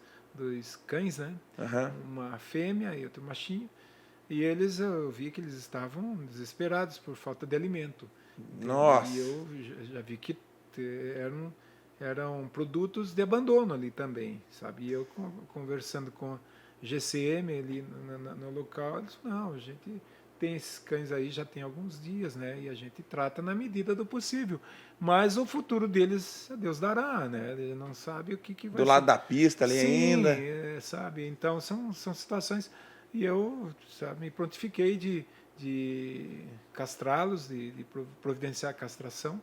cães, né? Aham. Uma fêmea e outro machinho. E eu vi que eles estavam desesperados por falta de alimento. Nossa. E eu já vi que eram produtos de abandono ali também, sabe? E eu conversando com a GCM ali no local, eles falaram, não, a gente tem esses cães aí já tem alguns dias, né? E a gente trata na medida do possível. Mas o futuro deles, Deus dará, né? Ele não sabe o que vai ser. Do lado da pista ali ainda. Sabe? Então, são situações... E eu, sabe, me prontifiquei de castrá-los, de providenciar a castração.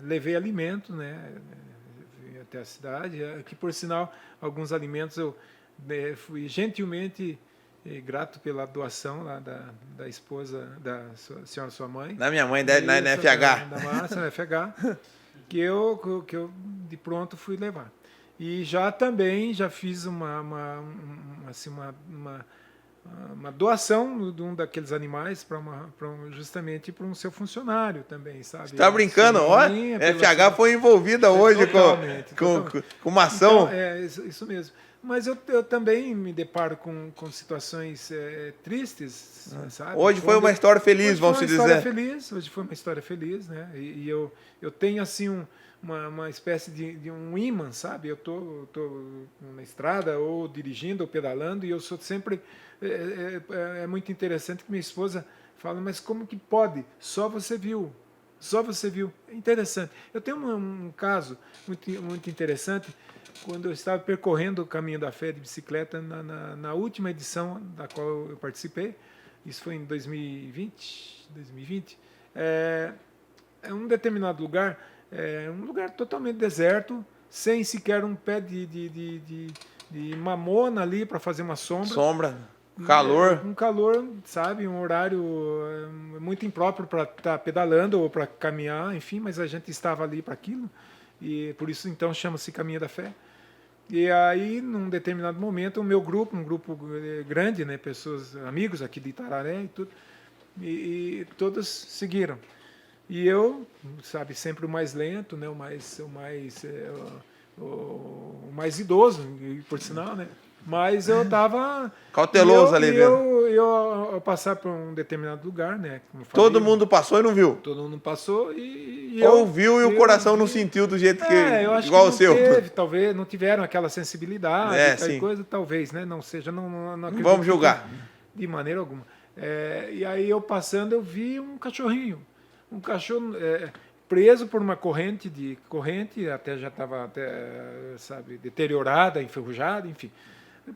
Levei alimento, né? Vim até a cidade. Que, por sinal, alguns alimentos eu fui gentilmente grato pela doação lá da esposa da senhora, sua mãe. Da minha mãe, na FH. Da Márcia, na FH, que eu de pronto fui levar. E já fiz uma doação de um daqueles animais justamente para um seu seu também, sabe? Você tá brincando? Olha, a FH foi envolvida hoje com uma ação. Então, isso mesmo. Mas eu também me deparo com situações tristes, sabe? Hoje foi uma história feliz, vamos dizer. Hoje foi uma história feliz, né? E eu tenho assim uma espécie de um imã, sabe? Eu tô na estrada ou dirigindo ou pedalando e eu sou sempre... É muito interessante que minha esposa fala, mas como que pode? Só você viu. É interessante. Eu tenho um caso muito interessante quando eu estava percorrendo o Caminho da Fé de bicicleta na última edição da qual eu participei. Isso foi em 2020. Um determinado lugar, um lugar totalmente deserto, sem sequer um pé de mamona ali para fazer uma sombra. Calor. Um calor, sabe? Um horário muito impróprio para estar pedalando ou para caminhar, enfim, mas a gente estava ali para aquilo. E por isso, então, chama-se Caminho da Fé. E aí, num determinado momento, o meu grupo, um grupo grande, né? Pessoas, amigos aqui de Itararé e tudo, e todos seguiram. E eu, sabe, sempre o mais lento, né? O mais idoso, por sinal, né? Mas eu estava... Cauteloso ali mesmo. Eu ao passar por um determinado lugar, né? Como eu falei, Todo mundo passou e não viu. Todo mundo passou e ouviu e o coração não sentiu do jeito que... eu acho igual que o seu. Talvez não tiveram aquela sensibilidade, sim. coisa, talvez, né? Não seja, não acredito vamos julgar. De maneira alguma. E aí eu passando, eu vi um cachorrinho. Um cachorro preso por uma corrente, até já estava, sabe, deteriorada, enferrujada, enfim.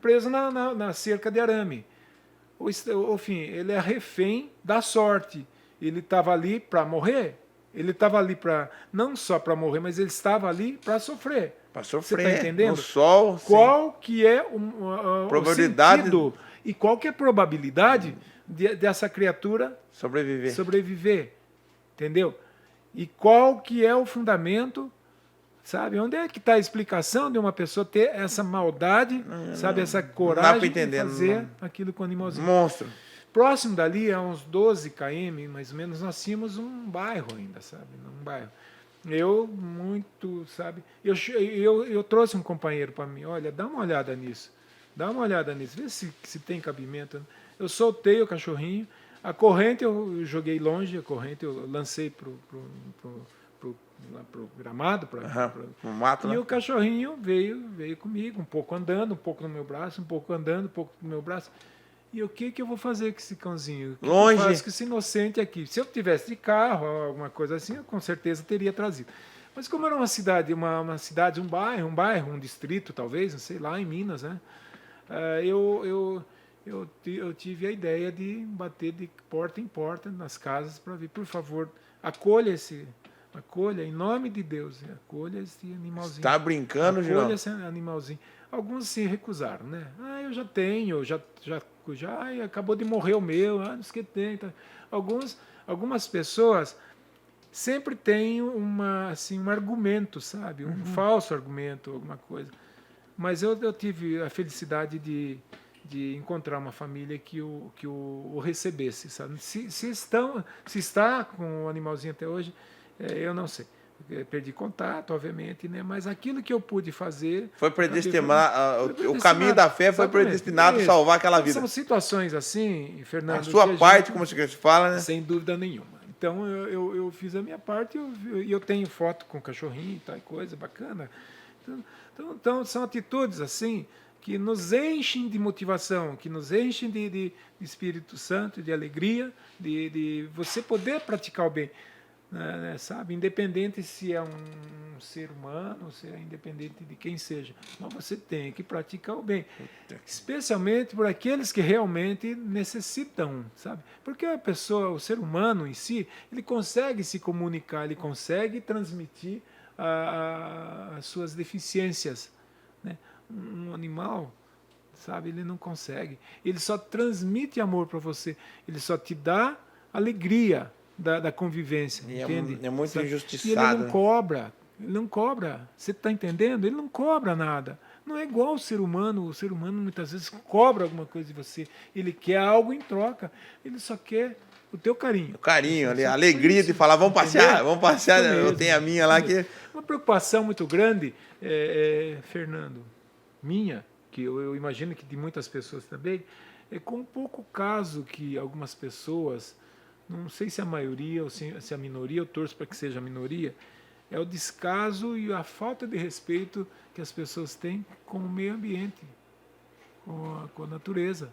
Preso na cerca de arame. Enfim, ele é refém da sorte. Ele estava ali para morrer. Ele estava ali não só para morrer, mas ele estava ali para sofrer. Para sofrer. Você está entendendo? No sol. Qual que é probabilidade o sentido e qual que é a probabilidade dessa criatura sobreviver? Entendeu? E qual que é o fundamento? Sabe, onde é que está a explicação de uma pessoa ter essa maldade, sabe, essa coragem de fazer aquilo com o animalzinho? Monstro. Próximo dali, a uns 12 km, mais ou menos, nós tínhamos um bairro ainda, sabe? Um bairro. Eu trouxe um companheiro para mim, olha, dá uma olhada nisso, vê se tem cabimento. Eu soltei o cachorrinho, a corrente eu joguei longe, a corrente eu lancei pro gramado, no mato, e né? o cachorrinho veio comigo, um pouco andando, um pouco no meu braço, um pouco andando, um pouco no meu braço. E o que eu vou fazer com esse cãozinho? O que longe. eu faço com esse inocente aqui? Se eu tivesse de carro, alguma coisa assim, eu com certeza teria trazido. Mas como era uma cidade, um bairro, um distrito, talvez, não sei lá, em Minas, né? Eu tive a ideia de bater de porta em porta nas casas para ver, por favor, acolha, em nome de Deus, acolha esse animalzinho. Tá brincando, João? Acolha esse animalzinho. alguns se recusaram, né? Eu já tenho, ai, acabou de morrer o meu, não sei o que tem. Tá. Algumas pessoas sempre têm um argumento, sabe? Um falso argumento, alguma coisa. Mas eu tive a felicidade de encontrar uma família que o recebesse, sabe? Se está com o animalzinho até hoje, eu não sei. Eu perdi contato, obviamente, né? Mas aquilo que eu pude fazer... Foi predestinado, o caminho da fé foi predestinado a salvar aquela vida. São situações assim, Fernando... A sua parte, como se fala, né? Sem dúvida nenhuma. Então, eu fiz a minha parte e eu tenho foto com cachorrinho e tal, coisa bacana. Então, são atitudes assim que nos enchem de motivação, que nos enchem de Espírito Santo, de alegria, de você poder praticar o bem. Sabe, independente se é um ser humano, se é independente de quem seja, mas você tem que praticar o bem, especialmente por aqueles que realmente necessitam, sabe? Porque a pessoa, o ser humano em si, ele consegue se comunicar, ele consegue transmitir as suas deficiências, né? Um animal, sabe, ele não consegue, ele só transmite amor para você, ele só te dá alegria da convivência, entende? É muito injustiçado. E ele não cobra, você está entendendo? Ele não cobra nada. Não é igual o ser humano muitas vezes cobra alguma coisa de você, ele quer algo em troca, ele só quer o teu carinho. O carinho, a alegria de falar, vamos passear, eu tenho a minha lá que... Uma preocupação muito grande, Fernando, minha, que eu imagino que de muitas pessoas também, é com um pouco caso que algumas pessoas... Não sei se a maioria ou se a minoria, eu torço para que seja a minoria, é o descaso e a falta de respeito que as pessoas têm com o meio ambiente, com a natureza.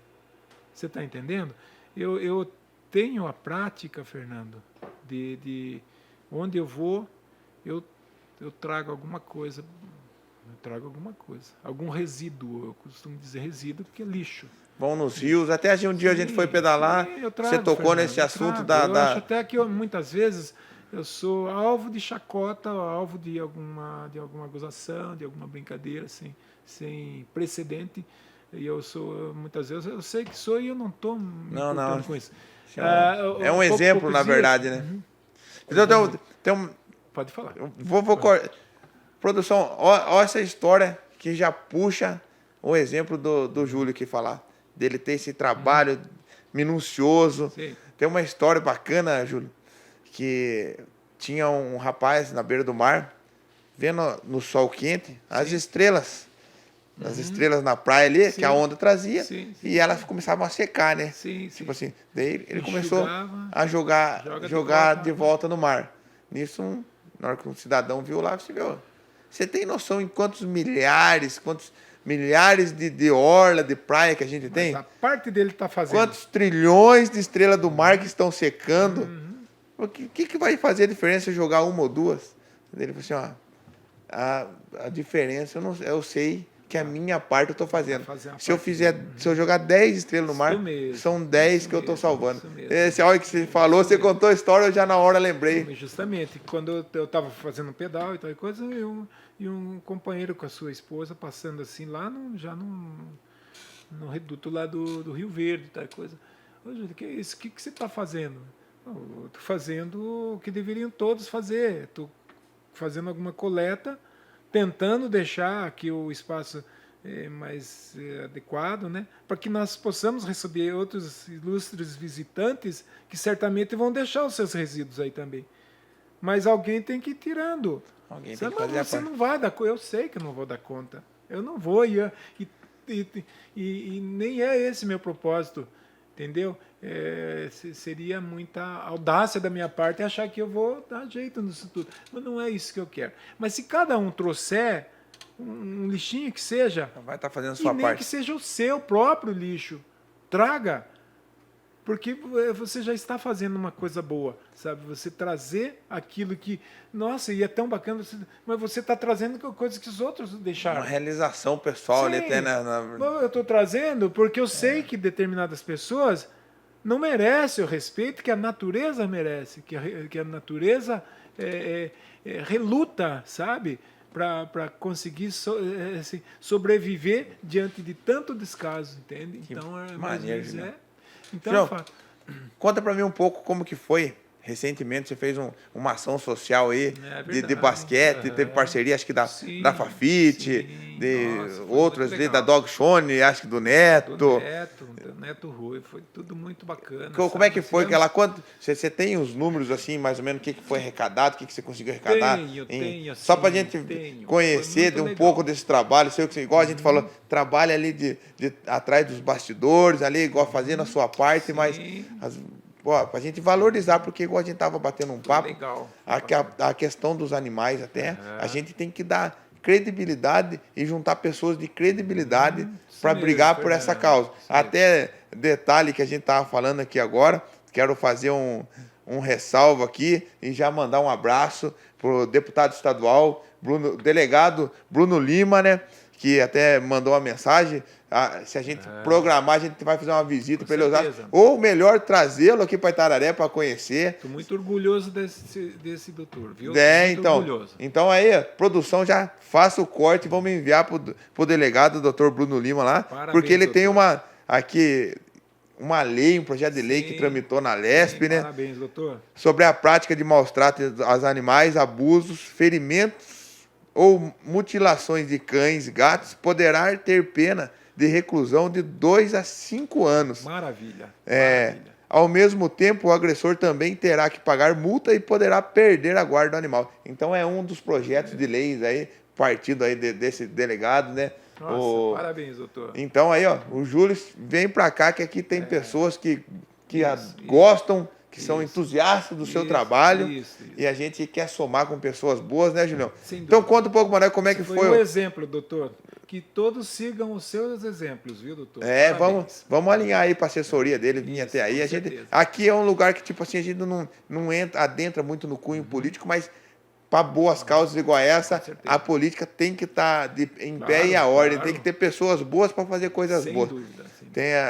Você está entendendo? Eu tenho a prática, Fernando, de onde eu vou, eu trago alguma coisa, algum resíduo, eu costumo dizer resíduo porque é lixo. Vão nos rios, até um dia a gente foi pedalar, você tocou Fernando, nesse assunto eu acho até que muitas vezes eu sou alvo de chacota, alvo de alguma gozação, de alguma brincadeira sem precedente, e eu sou, muitas vezes, eu sei que sou e eu não estou me importando com isso. É um exemplo, na verdade, né? Então, pode falar. Produção, ó essa história que já puxa o exemplo do Júlio que falar. Dele ter esse trabalho minucioso. Sim. Tem uma história bacana, Júlio, que tinha um rapaz na beira do mar, vendo no sol quente, as estrelas. As estrelas na praia ali, que a onda trazia, e elas começavam a secar, né? Tipo assim, daí ele começou a jogar de volta no mar. Nisso, na hora que um cidadão viu lá, você tem noção em quantos milhares de orla, de praia que a gente tem? Mas a parte dele está fazendo. Quantos trilhões de estrelas do mar que estão secando? O que vai fazer a diferença jogar uma ou duas? Ele falou assim, a diferença, eu sei que a minha parte eu estou fazendo. Se eu jogar 10 estrelas no mar, são 10 que eu estou salvando. Esse hora que você falou, você contou a história, eu já na hora lembrei. Justamente, quando eu estava fazendo um pedal e tal coisa, e um companheiro com a sua esposa passando assim lá no reduto lá do Rio Verde e tal coisa. Ô, Júlio, que é isso? O que você está fazendo? Estou fazendo o que deveriam todos fazer. Estou fazendo alguma coleta, tentando deixar aqui o espaço mais adequado, né, para que nós possamos receber outros ilustres visitantes que certamente vão deixar os seus resíduos aí também. Mas alguém tem que ir tirando. Alguém tem que fazer você não vai dar conta. Eu sei que eu não vou dar conta. Eu não vou. E nem é esse meu propósito. Entendeu? Seria muita audácia da minha parte achar que eu vou dar jeito nisso tudo. Mas não é isso que eu quero. Mas se cada um trouxer um lixinho que seja... Vai estar fazendo a sua parte. Nem que seja o seu próprio lixo. Traga. Porque você já está fazendo uma coisa boa, sabe? Você trazer aquilo que... Nossa, e é tão bacana, mas você está trazendo coisas que os outros deixaram. Uma realização pessoal ali até Eu estou trazendo porque eu sei que determinadas pessoas não merecem o respeito que a natureza merece, que a natureza reluta, sabe? para conseguir assim, sobreviver diante de tanto descaso, entende? Então, maneiro, mas Julião. então João, é fato. Conta para mim um pouco como que foi. Recentemente você fez uma ação social aí de verdade. basquete, teve parceria, acho que da Fafite, sim. de Nossa, foi outras muito ali, da legal. Dog Shone, acho que do Neto. Do Neto Rui, foi tudo muito bacana. Como é que sabe? foi? Tivemos- Você tem os números assim, mais ou menos, o que foi arrecadado, o que você conseguiu arrecadar? Tenho, Só sim, para a gente tenho. conhecer Foi muito um legal. pouco desse trabalho, sei que igual a gente falou, trabalha ali atrás dos bastidores, ali, igual fazendo a sua parte, mas para a gente valorizar, porque igual a gente estava batendo um papo, legal. a questão dos animais até, a gente tem que dar credibilidade e juntar pessoas de credibilidade para mesmo, brigar por verdade. essa causa. Isso Até detalhe que a gente estava falando aqui agora, quero fazer um ressalvo aqui e já mandar um abraço para o deputado estadual, delegado Bruno Lima, né? Que até mandou uma mensagem. Se a gente programar, a gente vai fazer uma visita para ele usar. certeza. Ou melhor, trazê-lo aqui para Itararé para conhecer. Estou muito orgulhoso desse doutor, viu? Muito orgulhoso. Então aí, a produção já faça o corte e vamos enviar para o delegado, doutor Bruno Lima lá, Parabéns, porque ele tem doutor. uma lei, um projeto de lei que tramitou na LESP, né? Parabéns, doutor. Sobre a prática de maus tratos aos animais, abusos, ferimentos ou mutilações de cães, gatos, poderá ter pena de reclusão de 2 a 5 anos. Maravilha. Maravilha. Ao mesmo tempo, o agressor também terá que pagar multa e poderá perder a guarda do animal. Então é um dos projetos de leis aí, partido aí desse delegado, né? Nossa, parabéns, doutor. Então aí, ó, o Júlio vem para cá que aqui tem pessoas que gostam, que são entusiastas do seu trabalho. E a gente quer somar com pessoas boas, né, Julião? Então conta um pouco, Manuel, como é que foi. Um exemplo, doutor. Que todos sigam os seus exemplos, viu, doutor? Vamos alinhar aí para a assessoria dele, vir até aí. Aqui é um lugar que, tipo assim, a gente não adentra muito no cunho político, mas para boas causas igual a essa, a política tem que estar em pé e a ordem. Tem que ter pessoas boas para fazer coisas boas. Sem dúvida.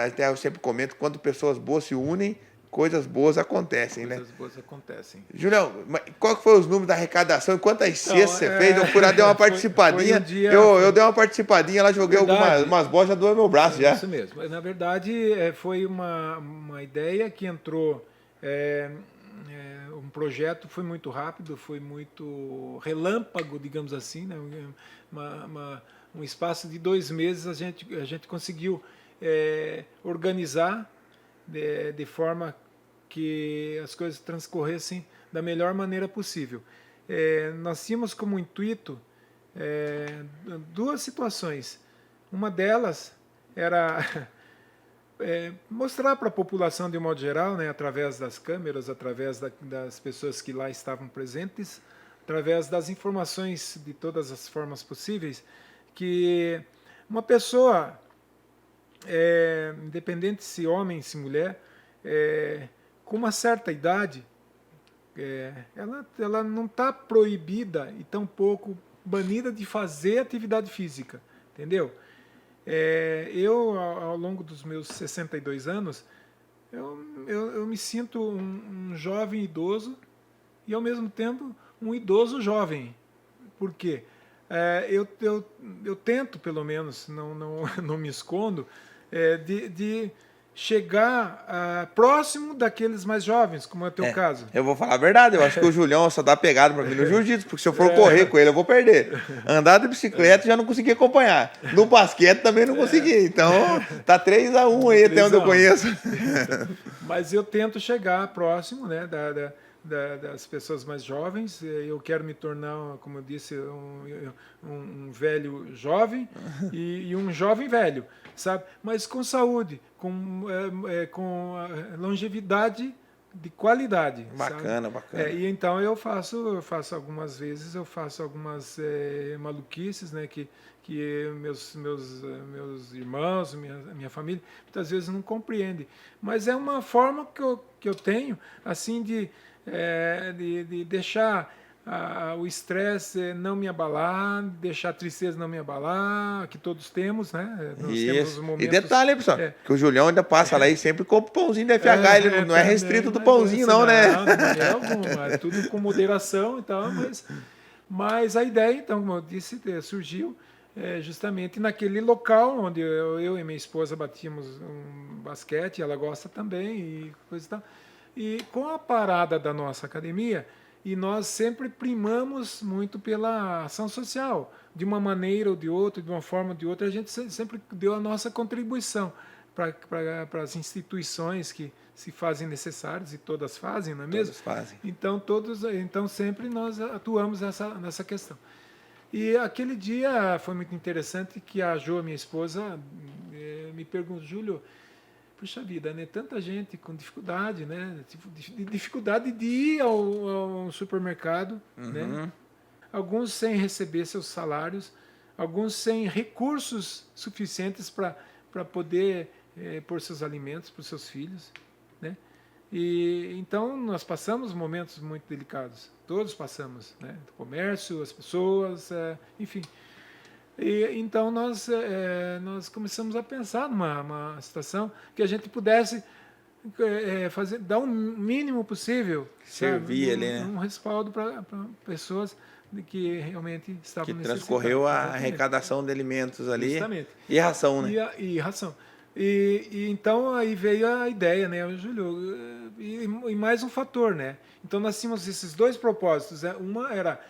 Até eu sempre comento, quando pessoas boas se unem, coisas boas acontecem, né? Coisas boas acontecem. Julião, qual que foi os números da arrecadação? Quantas cestas você fez? Eu fui lá, dei uma participadinha. Eu dei uma participadinha lá, joguei umas bolas, já doeu meu braço já. Isso mesmo. Na verdade, foi uma ideia que entrou... um projeto foi muito rápido, foi muito relâmpago, digamos assim, né? Um espaço de 2 meses a gente conseguiu organizar de forma que as coisas transcorressem da melhor maneira possível. Nós tínhamos como intuito 2 situações. Uma delas era mostrar para a população de um modo geral, né, através das câmeras, através das pessoas que lá estavam presentes, através das informações de todas as formas possíveis, que uma pessoa, independente se homem, se mulher, com uma certa idade, ela não está proibida e tampouco banida de fazer atividade física, entendeu? Eu, ao longo dos meus 62 anos, eu me sinto um jovem idoso e, ao mesmo tempo, um idoso jovem. Por quê? Eu tento, pelo menos, não me escondo, de chegar próximo daqueles mais jovens, como é o teu caso. Eu vou falar a verdade, eu acho que o Julião só dá pegada para mim no jiu-jitsu, porque se eu for correr com ele, eu vou perder. Andar de bicicleta já não consegui acompanhar. No basquete também não consegui. Então, tá 3-1 aí, até onde eu conheço. Mas eu tento chegar próximo, né, das pessoas mais jovens. Eu quero me tornar, como eu disse, um velho jovem e um jovem velho, sabe? Mas com saúde, com longevidade de qualidade. Bacana, sabe? bacana. E então eu faço algumas vezes, algumas maluquices, né, que meus irmãos, minha família, muitas vezes não compreendem. Mas é uma forma que eu tenho, assim, de deixar o estresse não me abalar, deixar a tristeza não me abalar, que todos temos, né? Nós temos os momentos, e detalhe, pessoal, que o Julião ainda passa lá e sempre compra pãozinho da FH, ele não é restrito do pãozinho, não, né? Não, de maneira alguma, é tudo com moderação e tal, Mas a ideia, então, como eu disse, surgiu justamente naquele local onde eu e minha esposa batíamos um basquete, ela gosta também e coisa e tal. E com a parada da nossa academia, e nós sempre primamos muito pela ação social, de uma maneira ou de outra, de uma forma ou de outra, a gente sempre deu a nossa contribuição para as instituições que se fazem necessárias, e todas fazem, não é mesmo? Todos fazem. Então sempre nós atuamos nessa questão. E aquele dia foi muito interessante que a Jo, minha esposa, me perguntou: Júlio, puxa vida, né? Tanta gente com dificuldade, né? Dificuldade de ir ao supermercado, né? Alguns sem receber seus salários, alguns sem recursos suficientes para poder pôr seus alimentos para os seus filhos, né? E então nós passamos momentos muito delicados, todos passamos, né? O comércio, as pessoas, enfim. E então nós começamos a pensar numa situação que a gente pudesse dar o mínimo possível, servir ali, né? Um respaldo para pessoas que realmente estavam necessitadas. Que transcorreu a arrecadação de alimentos ali. Justamente. E ração, né? E ração. E então aí veio a ideia, né, Júlio? E mais um fator, né? Então nós tínhamos esses dois propósitos. Né? Uma era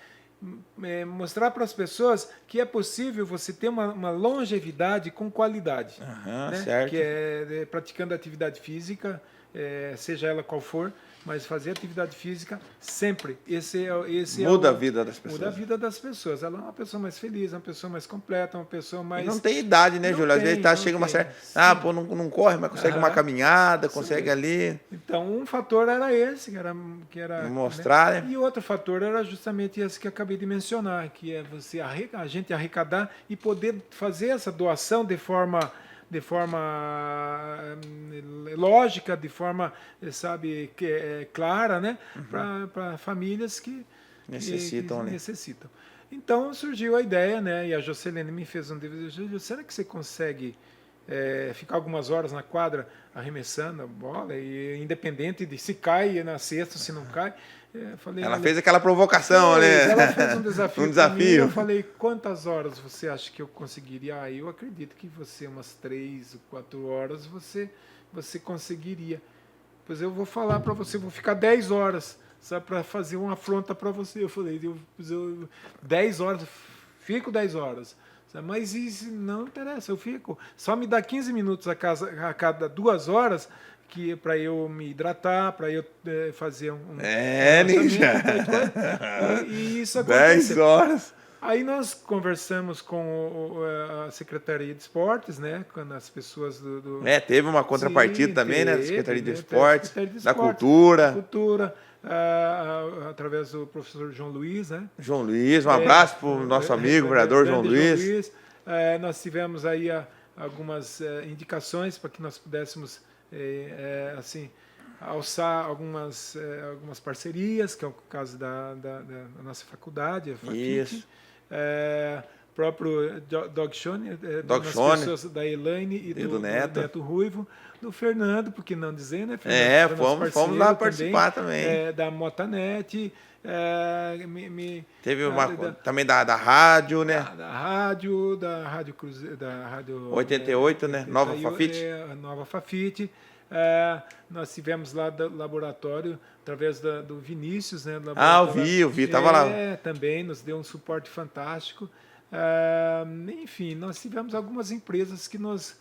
mostrar para as pessoas que é possível você ter uma longevidade com qualidade, né? Certo. Que é praticando atividade física, seja ela qual for, mas fazer atividade física sempre. Esse muda a vida das pessoas. Muda a vida das pessoas. Ela é uma pessoa mais feliz, uma pessoa mais completa, uma pessoa mais... E não tem idade, né, Júlio? Às vezes chega uma certa... pô, não corre, mas consegue uma caminhada, consegue ali... Então, um fator era esse, que era mostrar, né? E outro fator era justamente esse que eu acabei de mencionar, que é a gente arrecadar e poder fazer essa doação de forma lógica, de forma, sabe, clara, né? Para famílias que necessitam, né? necessitam. Então surgiu a ideia, né? E a Jocelene me fez um desejo: será que você consegue ficar algumas horas na quadra arremessando a bola, e independente de se cai na cesta, se não cai? Falei, ela fez aquela provocação, né? Ela fez um desafio. Um desafio. Mim, eu falei: quantas horas você acha que eu conseguiria? Eu acredito que você, umas 3 ou 4 horas, você conseguiria. Pois eu vou falar para você, vou ficar 10 horas, sabe, para fazer uma afronta para você. Eu falei: 10 horas, fico 10 horas. Mas isso não interessa, eu fico. Só me dá 15 minutos a cada 2 horas, que para eu me hidratar, para eu fazer ninja. E isso aconteceu. 10 horas. Aí nós conversamos com a Secretaria de Esportes, né, com as pessoas teve uma contrapartida também, né, da Secretaria de Esportes, da Cultura. Cultura. Através do professor João Luiz, né? João Luiz, um abraço para o nosso amigo, vereador João Luiz. Nós tivemos aí algumas indicações para que nós pudéssemos assim, alçar algumas parcerias, que é o caso da nossa faculdade, a FACIT. Próprio Dog Shone, pessoas da Elaine e do Neto Ruivo, do Fernando, por que não dizer, né, Fernando? Fomos lá participar também. Da Motanet. Teve também da rádio, né? Da Rádio Cruzeiro, da Rádio 88, né? Nova Fafite. Nova Fafite. Nós tivemos lá do laboratório, através do Vinícius, né? Eu vi, estava lá. Também nos deu um suporte fantástico. Enfim, nós tivemos algumas empresas que nos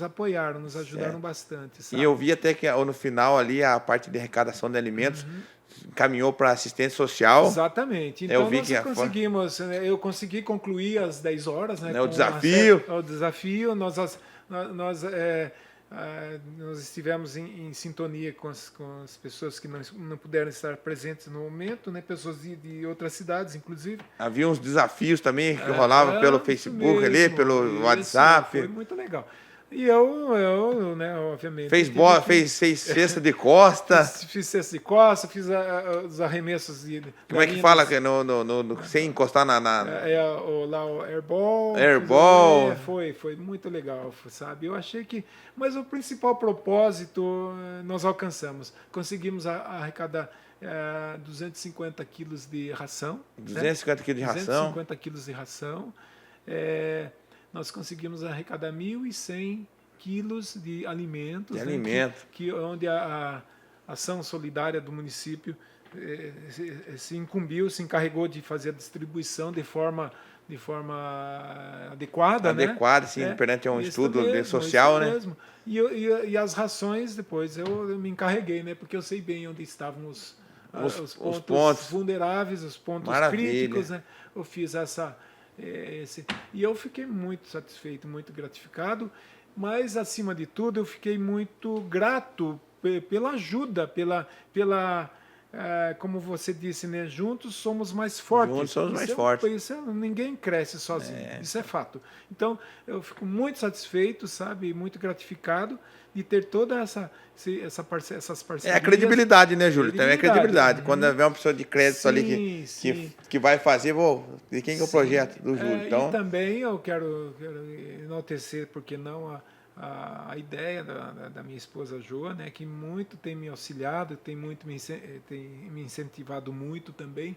apoiaram, nos ajudaram bastante. Sabe? E eu vi até que no final ali a parte de arrecadação de alimentos caminhou para assistência social. Exatamente. Então eu consegui concluir às 10 horas, né? O desafio. O desafio. Nós estivemos em sintonia com as pessoas que não puderam estar presentes no momento, né? Pessoas de outras cidades, inclusive. Havia uns desafios também que rolavam pelo Facebook, mesmo, pelo WhatsApp. Foi muito legal. E eu, né, obviamente... Fez bola, fez cesta de costa. Fiz cesta de costa, fiz os arremessos de... Como é que fala que sem encostar na... Lá o airball. Airball. Foi muito legal, sabe? Eu achei que... Mas o principal propósito nós alcançamos. Conseguimos arrecadar 250 quilos de ração. 250 quilos de ração. 250 quilos de ração. Nós conseguimos arrecadar 1.100 quilos de alimentos. Onde a ação solidária do município se encarregou de fazer a distribuição de forma adequada. Adequada, sim, perante um estudo social, né? Mesmo. E as rações, depois, eu me encarreguei, né? Porque eu sei bem onde estavam os pontos vulneráveis, os pontos críticos, né? Eu fiz e eu fiquei muito satisfeito, muito gratificado, mas, acima de tudo, eu fiquei muito grato pela ajuda, como você disse, né? Juntos somos mais fortes. Juntos somos mais fortes. Ninguém cresce sozinho, isso é fato. Então, eu fico muito satisfeito, sabe, muito gratificado de ter toda essas parcerias. É a credibilidade, né, Júlio? Também é credibilidade. Quando vem uma pessoa de crédito ali que vai fazer, de quem que é o projeto do Júlio? Então... E também eu quero enaltecer, porque não a ideia da minha esposa Joa, né, que muito tem me auxiliado, tem me incentivado muito também,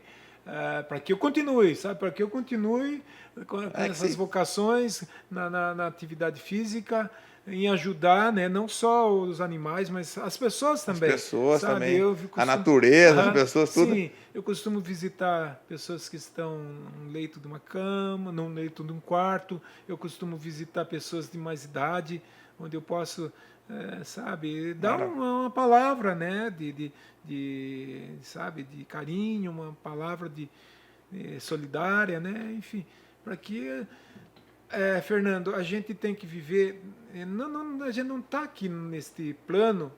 para que eu continue, sabe? Para que eu continue com essas vocações na atividade física, em ajudar, né, não só os animais, mas as pessoas também. As pessoas sabe? também. A natureza, as pessoas, tudo. Sim, eu costumo visitar pessoas que estão no leito de uma cama, no leito de um quarto. Eu costumo visitar pessoas de mais idade, onde eu posso, sabe, dar uma palavra, né, sabe, de carinho, uma palavra de solidária, né, enfim, para que Fernando, a gente tem que viver. A gente não está aqui neste plano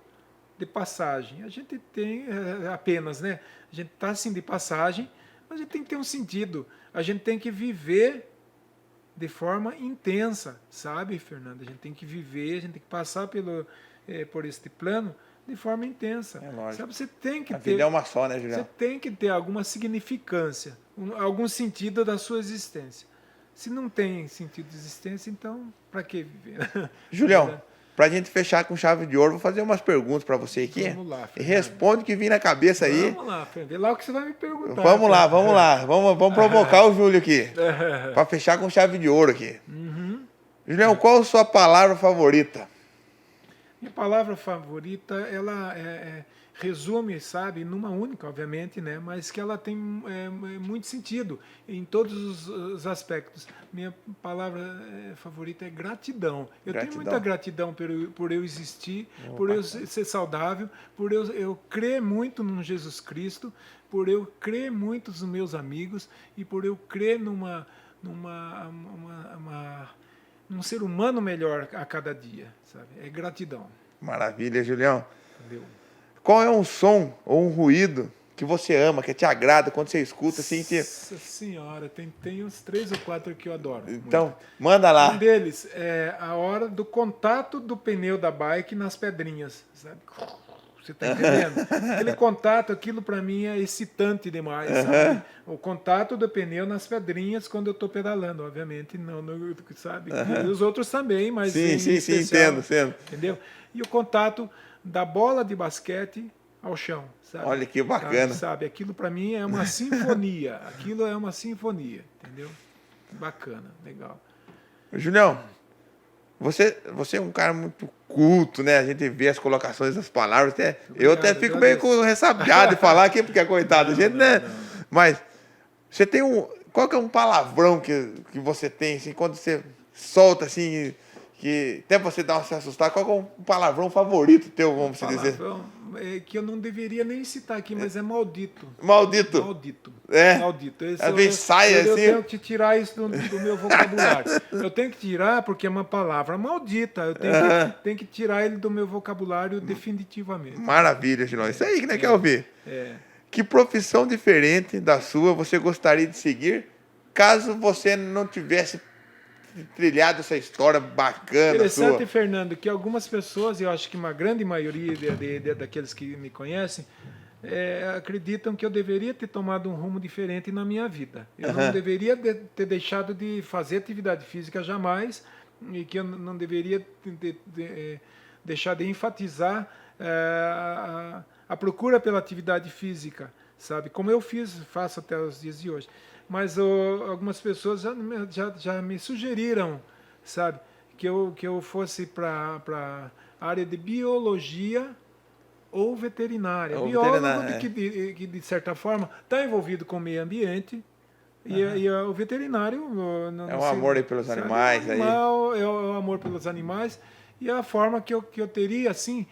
de passagem. A gente tem apenas, né? A gente está assim de passagem, mas a gente tem que ter um sentido. A gente tem que viver de forma intensa, sabe, Fernando? A gente tem que viver, a gente tem que passar por este plano de forma intensa. É lógico. Sabe, você tem que a vida é uma só, né, Julião? Você tem que ter alguma significância, algum sentido da sua existência. Se não tem sentido de existência, então, para que viver? Julião, para a gente fechar com chave de ouro, vou fazer umas perguntas para você aqui. Vamos lá, e responde o que vir na cabeça aí. Vamos lá, Fernando. Vê lá o que você vai me perguntar. Vamos lá. Vamos provocar o Júlio aqui. Para fechar com chave de ouro aqui. Julião, qual a sua palavra favorita? Minha palavra favorita, ela resume, sabe, numa única, obviamente, né, mas que ela tem muito sentido em todos os aspectos. Minha palavra favorita é gratidão. Eu tenho muita gratidão por eu existir, por eu ser saudável, por eu crer muito no Jesus Cristo, por eu crer muito nos meus amigos e por eu crer num ser humano melhor a cada dia, sabe? É gratidão. Maravilha, Julião. Entendeu? Qual é um som ou um ruído que você ama, que te agrada quando você escuta assim? Nossa senhora, tem uns 3 ou 4 que eu adoro. Então, muito. Manda lá. Um deles é a hora do contato do pneu da bike nas pedrinhas, sabe? Você está entendendo? Aquele contato, aquilo para mim é excitante demais, sabe? O contato do pneu nas pedrinhas quando eu estou pedalando, obviamente, não, sabe? E os outros também, mas sim, entendo. Entendeu? E o contato da bola de basquete ao chão, sabe? Olha que bacana. Sabe? Aquilo para mim é uma sinfonia. Aquilo é uma sinfonia, entendeu? Bacana, legal. Julião, você é um cara muito culto, né? A gente vê as colocações das palavras. Eu até fico meio ressabiado de falar aqui, porque coitado, a gente, né? Mas você tem qual que é um palavrão que você tem, assim, quando você solta, assim, que até você dá uma se assustar, qual que é um palavrão favorito teu, vamos dizer? Que eu não deveria nem citar aqui, mas é maldito. Maldito? Maldito. Maldito. Às vezes sai assim. Eu tenho que tirar isso do meu vocabulário. Eu tenho que tirar porque é uma palavra maldita. Eu tenho que tirar ele do meu vocabulário definitivamente. Maravilha, Gilão. Isso aí que nós quer ouvir. Que profissão diferente da sua você gostaria de seguir caso você não tivesse trilhado essa história bacana Interessante, sua. Fernando, que algumas pessoas, eu acho que uma grande maioria daqueles que me conhecem, acreditam que eu deveria ter tomado um rumo diferente na minha vida. Eu não deveria ter deixado de fazer atividade física jamais, e que eu não deveria deixar de enfatizar a procura pela atividade física, sabe? Como eu faço até os dias de hoje. Mas algumas pessoas já me sugeriram, sabe, que eu fosse para a área de biologia ou veterinária. Biólogo que de certa forma está envolvido com o meio ambiente e o veterinário É um amor aí pelos animais. É o amor pelos animais e a forma que eu teria assim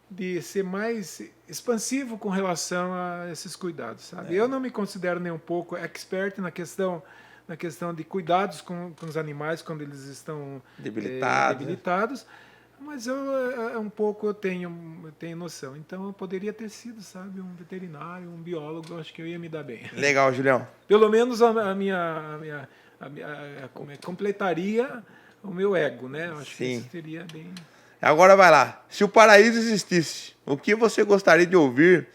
de ser mais expansivo com relação a esses cuidados, sabe? Eu não me considero nem um pouco expert na questão de cuidados com os animais quando eles estão debilitados, mas um pouco eu tenho noção. Então eu poderia ter sido, sabe, um veterinário, um biólogo, eu acho que eu ia me dar bem. Legal, Julião. Pelo menos a minha completaria o meu ego, né? Eu acho que isso seria bem... Agora vai lá. Se o paraíso existisse, o que você gostaria de ouvir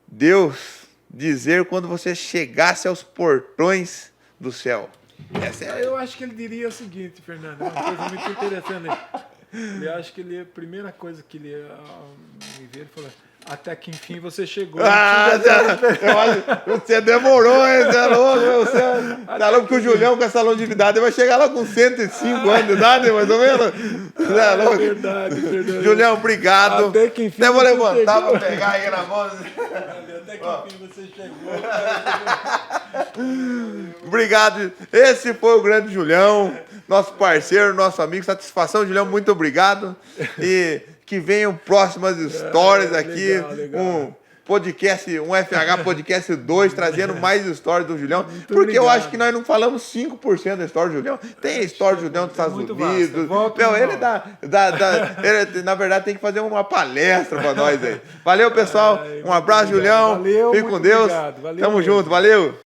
Deus dizer quando você chegasse aos portões do céu? Eu acho que ele diria o seguinte, Fernando, uma coisa muito interessante. Eu acho que a primeira coisa que ele me ver, ele falou: até que enfim você chegou. Você demorou, hein? Você é louco, você é louco, porque o Julião com essa longevidade vai chegar lá com 105 anos de idade, mais ou menos. Você é louco. Verdade. Julião, obrigado. Até que enfim. Até vou levantar para pegar aí na mão. Até que enfim você chegou. Obrigado. Esse foi o grande Julião, nosso parceiro, nosso amigo. Satisfação, Julião, muito obrigado. E que venham próximas histórias aqui. Legal. Um podcast, um FH Podcast 2, trazendo mais histórias do Julião. Muito porque obrigado. eu acho que nós não falamos 5% da história do Julião. Tem a história do Julião dos Estados Unidos. Ele, na verdade, tem que fazer uma palestra para nós aí. Valeu, pessoal. Um abraço, Julião. Valeu, Fique com Deus. Obrigado. Valeu Tamo mesmo. junto. Valeu.